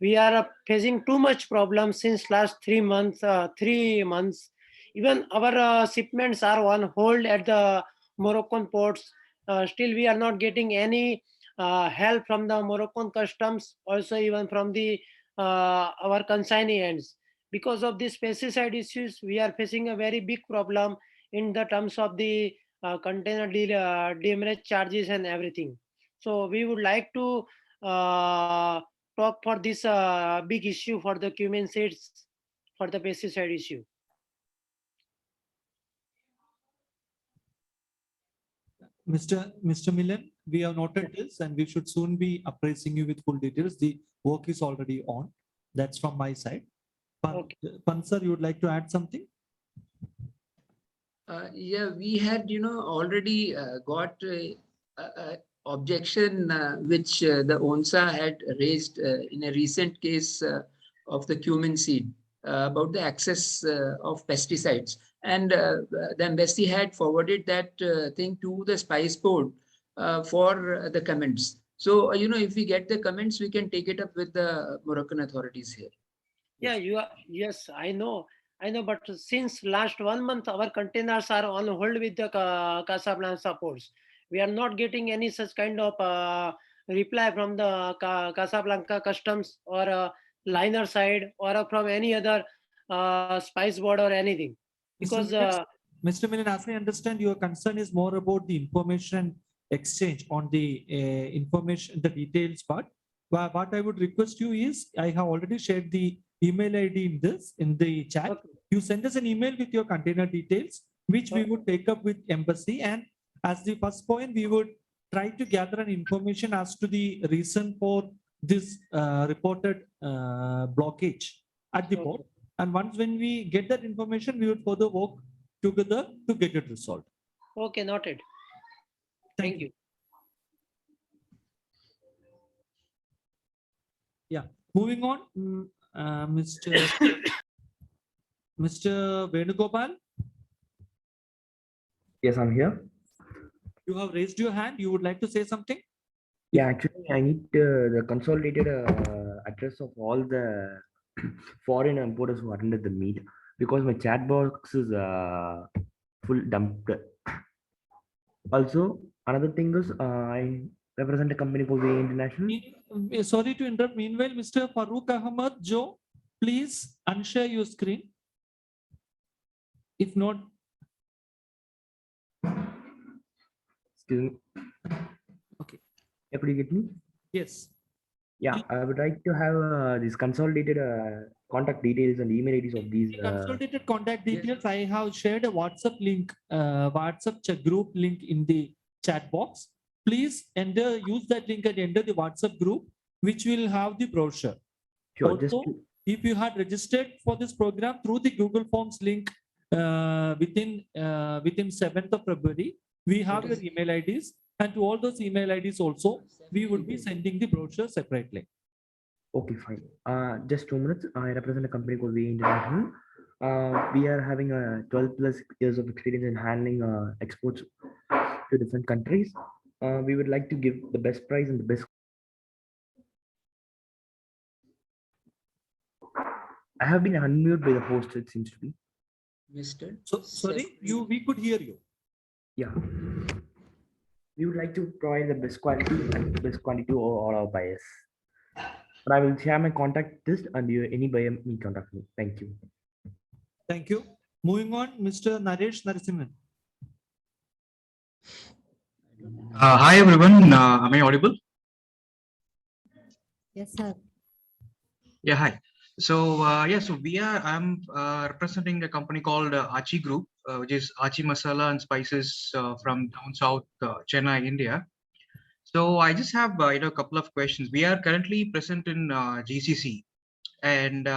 we are facing too much problem since last 3 months. 3 months, even our shipments are on hold at the Moroccan ports. Still, we are not getting any help from the Moroccan customs, also even from the our consignee ends. Because of these pesticide issues, we are facing a very big problem in the terms of the container demurrage charges and everything. So we would like to talk for this big issue for the cumin seeds for the pesticide issue. Mr. Milan, we have noted this and we should soon be appraising you with full details. The work is already on. That's from my side. Pansar, you would like to add something? Yeah, we had, already got a objection which the ONSA had raised in a recent case of the cumin seed about the access of pesticides. And the embassy had forwarded that thing to the Spice Board for the comments. So, if we get the comments, we can take it up with the Moroccan authorities here. Yeah, yes, I know, but since last 1 month, our containers are on hold with the Casablanca ports. We are not getting any such kind of reply from the Casablanca customs or liner side or from any other spice board or anything. Because Mr. Milan, as I understand, your concern is more about the information exchange on the information, the details part. What I would request you is, I have already shared the email ID in the chat. Okay. You send us an email with your container details, which we would take up with embassy. And as the first point, we would try to gather an information as to the reason for this reported blockage at the port. And once when we get that information, we would further work together to get it resolved. Okay, noted. Thank you. Yeah, moving on, Mr. Venugopal. Yes, I'm here. You have raised your hand. You would like to say something? Yeah, actually, I need the consolidated address of all the foreign importers who attended the meet because my chat box is full dumped. Also, another thing is I represent a company called VA International. Sorry to interrupt. Meanwhile, Mr. Farooq Ahmad Joe, please unshare your screen. If not, excuse me. Okay. Could you get me? Yes. Yeah, I would like to have these consolidated contact details and email IDs of these. Consolidated contact details. Yes. I have shared a WhatsApp link, WhatsApp group link in the chat box. Please use that link and enter the WhatsApp group, which will have the brochure. Sure. Also, if you had registered for this program through the Google Forms link within 7th of February, we have your email IDs, and to all those email IDs also, we would be sending the brochure separately. Okay, fine. Just 2 minutes. I represent a company called VA International. We are having 12 plus years of experience in handling exports to different countries. We would like to give the best price and the best. I have been unmuted by the host, it seems to be. Mr. Sorry, we could hear you. Yeah. We would like to provide the best quality and best quantity to all our buyers. But I will share my contact list and any buyer may contact me. Thank you. Thank you. Moving on, Mr. Naresh Narasimhan. Hi everyone, am I audible? Yes, sir. Yeah, hi. So I'm representing a company called Achi Group, which is Achi Masala and Spices from down south Chennai, India. So I just have a couple of questions. We are currently present in GCC and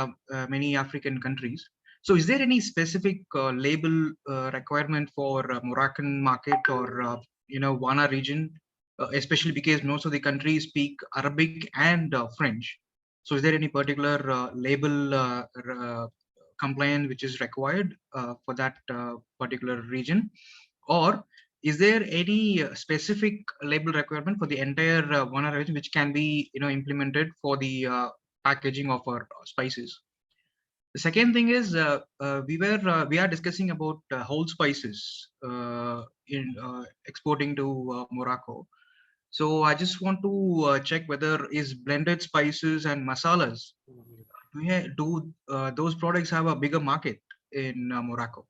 many African countries. So is there any specific label requirement for Moroccan market or WANA region, especially because most of the countries speak Arabic and French? So is there any particular label compliance which is required for that particular region? Or is there any specific label requirement for the entire one region which can be implemented for the packaging of our spices? The second thing is we are discussing about whole spices in exporting to Morocco. So I just want to check whether is blended spices and masalas, do those products have a bigger market in Morocco?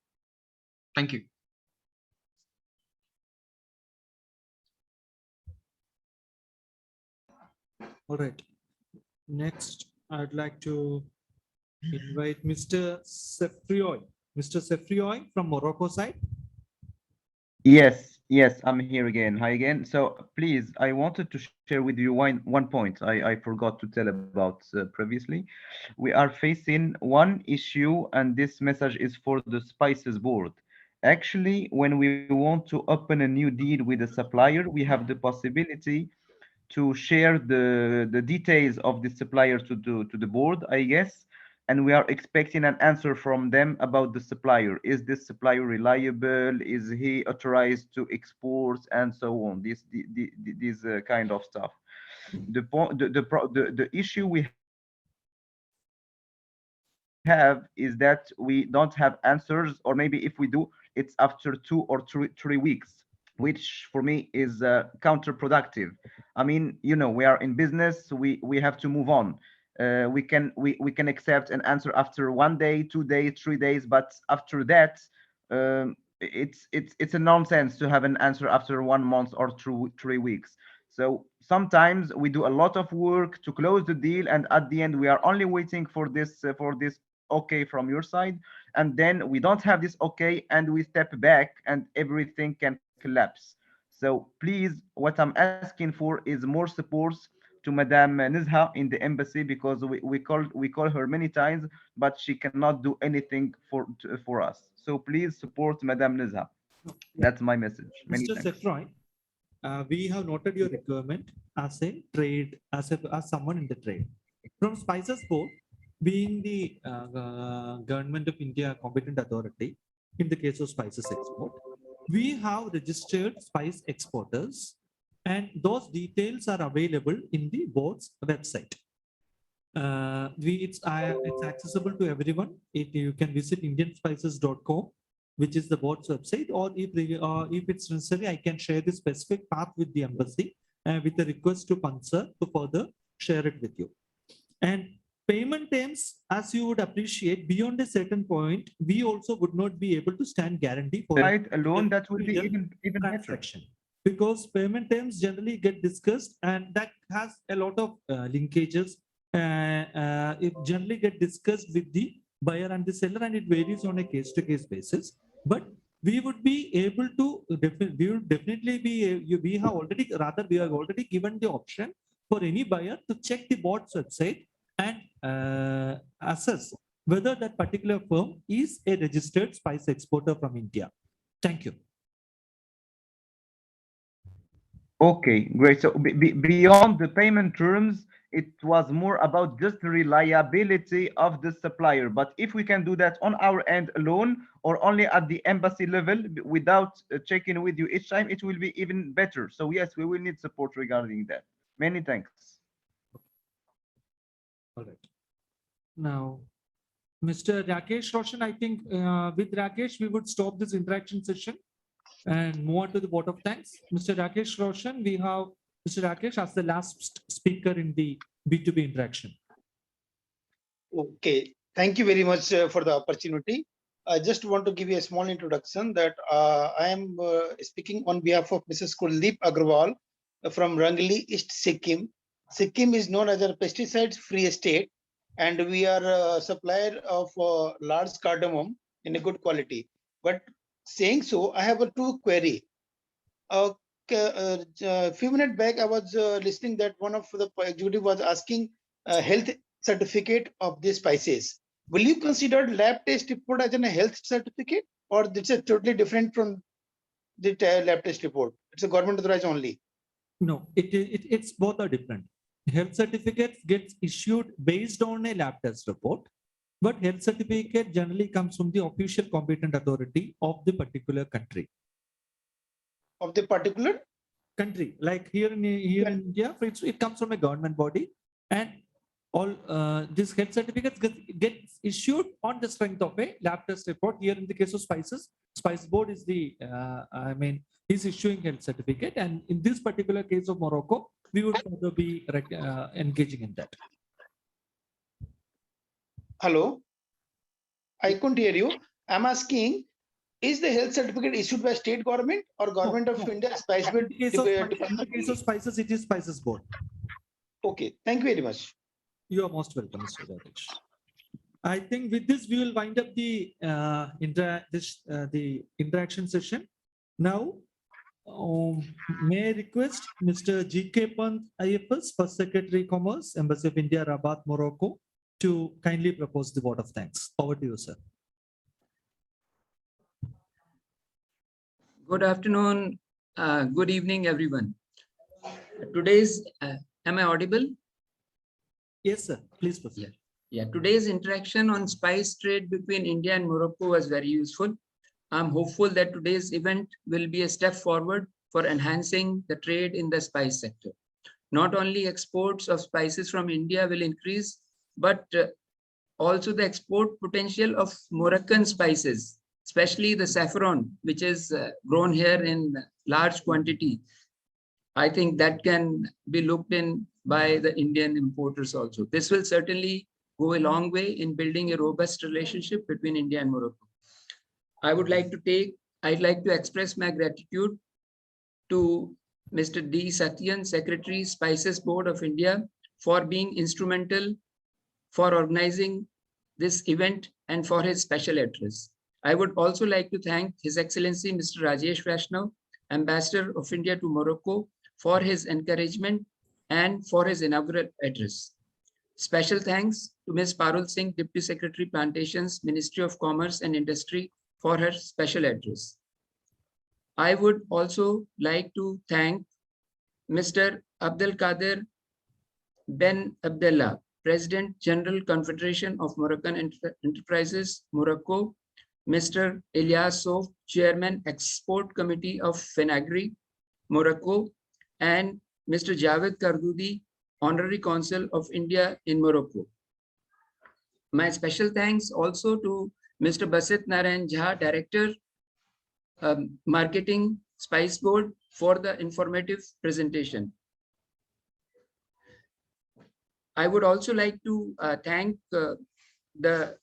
Thank you. All right. Next, I'd like to invite Mr. Sefrioy. Mr. Sefrioy from Morocco side. Yes, I'm here again. Hi again. So please, I wanted to share with you one point I forgot to tell about previously. We are facing one issue, and this message is for the Spices Board. Actually, when we want to open a new deal with a supplier, we have the possibility to share the details of the supplier to the board, I guess, and we are expecting an answer from them about the supplier. Is this supplier reliable? Is he authorized to export, and so on? This kind of stuff. The issue we have is that we don't have answers, or maybe if we do, it's after 2 or 3 weeks, which for me is counterproductive. I mean, we are in business, we have to move on. We can accept an answer after 1 day, 2 days, 3 days, but after that, it's a nonsense to have an answer after 1 month or 3 weeks. So sometimes we do a lot of work to close the deal, and at the end we are only waiting for this okay from your side, and then we don't have this okay, and we step back, and everything can collapse. So please, what I'm asking for is more support to Madame Nizha in the embassy, because we call her many times, but she cannot do anything for us. So please support Madame Nizha. That's my message. Many Mr. thanks. Sefroy, we have noted your requirement as a trade, as someone in the trade. From Spices Board, being the government of India competent authority in the case of spices export, we have registered spice exporters, and those details are available in the board's website. It's accessible to everyone. You can visit indianspices.com, which is the board's website, or if it's necessary, I can share the specific path with the embassy with a request to Pansar to further share it with you. And payment terms, as you would appreciate, beyond a certain point, we also would not be able to stand guarantee for Right alone, that would be even transaction, because payment terms generally get discussed, and that has a lot of linkages. It generally get discussed with the buyer and the seller, and it varies on a case-to-case basis. But we would be able to we would definitely be. We have already given the option for any buyer to check the board's website and assess whether that particular firm is a registered spice exporter from India. Thank you. Okay, great. So beyond the payment terms, it was more about just the reliability of the supplier. But if we can do that on our end alone, or only at the embassy level without checking with you each time, it will be even better. So yes, we will need support regarding that. Many thanks. All right. Now, Mr. Rakesh Roshan, I think with Rakesh, we would stop this interaction session and move on to the vote of thanks. Mr. Rakesh Roshan, we have Mr. Rakesh as the last speaker in the B2B interaction. Okay, thank you very much for the opportunity. I just want to give you a small introduction that I am speaking on behalf of Mrs. Kuldeep Agrawal from Rangli, East Sikkim. Sikkim is known as a pesticides-free state, and we are a supplier of large cardamom in a good quality. But saying so, I have a two query. A few minutes back, I was listening that one of the executive was asking health certificate of these spices. Will you consider lab test report as a health certificate, or this is totally different from the lab test report? It's a government authorized only. No, it's both are different. Health certificate gets issued based on a lab test report, but health certificate generally comes from the official competent authority of the particular country. of the particular country. Like here in India, it comes from a government body, and all these health certificates get issued on the strength of a lab test report. Here in the case of spices, Spice Board is the is issuing health certificate, and in this particular case of Morocco, we would further be engaging in that. Hello, I couldn't hear you. I'm asking, is the health certificate issued by state government or government of India? Spice Board. In the case of spices, it is Spices Board. Okay, thank you very much. You are most welcome, Mr. Rajesh. I think with this, we will wind up the interaction session. Now, may I request Mr. G.K. Pant, IFS, First Secretary Commerce, Embassy of India, Rabat, Morocco, to kindly propose the vote of thanks. Over to you, sir. Good afternoon, good evening, everyone. Today's, am I audible? Yes, sir. Please proceed. Yeah, today's interaction on spice trade between India and Morocco was very useful. I'm hopeful that today's event will be a step forward for enhancing the trade in the spice sector. Not only exports of spices from India will increase, but also the export potential of Moroccan spices, especially the saffron, which is grown here in large quantity. I think that can be looked in by the Indian importers also. This will certainly go a long way in building a robust relationship between India and Morocco. I'd like to express my gratitude to Mr. D. Satyan, Secretary, Spices Board of India, for being instrumental for organizing this event and for his special address. I would also like to thank His Excellency Mr. Rajesh Vaishnav, Ambassador of India to Morocco, for his encouragement and for his inaugural address. Special thanks to Ms. Parul Singh, Deputy Secretary, Plantations, Ministry of Commerce and Industry, for her special address. I would also like to thank Mr. Abdel Kader Ben Abdallah, President General Confederation of Moroccan Enterprises, Morocco, Mr. Ilyas Sof, Chairman Export Committee of FENAGRI, Morocco, and Mr. Javed Kardoudi, Honorary Consul of India in Morocco. My special thanks also to Mr. Basit Narayan Jha, Director, Marketing, Spice Board, for the informative presentation. I would also like to thank the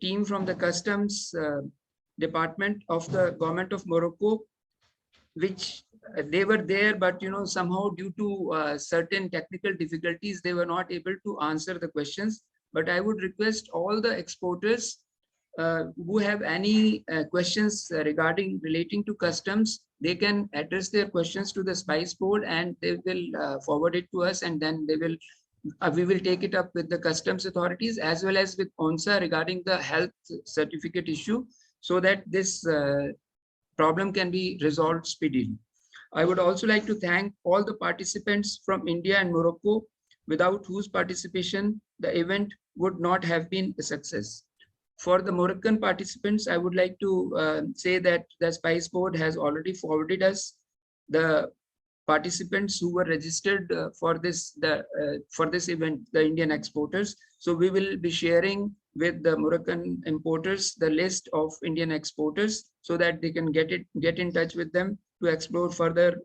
team from the Customs Department of the Government of Morocco, which they were there, but somehow due to certain technical difficulties, they were not able to answer the questions. But I would request all the exporters who have any questions relating to customs, they can address their questions to the Spice Board, and they will forward it to us, and then we will take it up with the customs authorities as well as with ONSA regarding the health certificate issue, so that this problem can be resolved speedily. I would also like to thank all the participants from India and Morocco, without whose participation the event would not have been a success. For the Moroccan participants, I would like to say that the Spice Board has already forwarded us the participants who were registered for this event, the Indian exporters. So we will be sharing with the Moroccan importers the list of Indian exporters, so that they can get in touch with them to explore further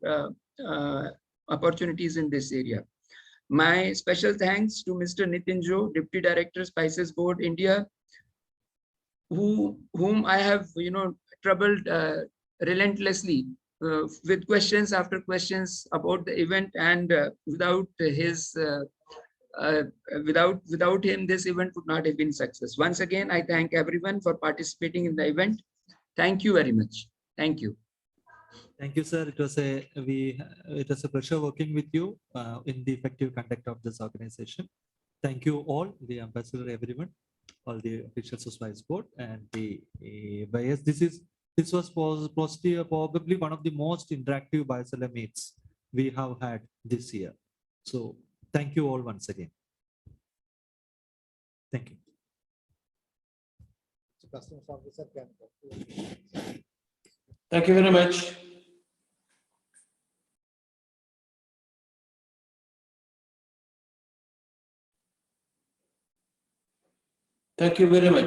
opportunities in this area. My special thanks to Mr. Nitin Jo, Deputy Director, Spices Board India, whom I have troubled relentlessly with questions after questions about the event, and without him, this event would not have been success. Once again, I thank everyone for participating in the event. Thank you very much. Thank you. Thank you, sir. It was a pleasure working with you in the effective conduct of this organization. Thank you all, the ambassador, everyone, all the officials of Spice Board, and the buyers. This was probably one of the most interactive buyer-seller meets we have had this year. So thank you all once again. Thank you. Thank you very much. Thank you very much.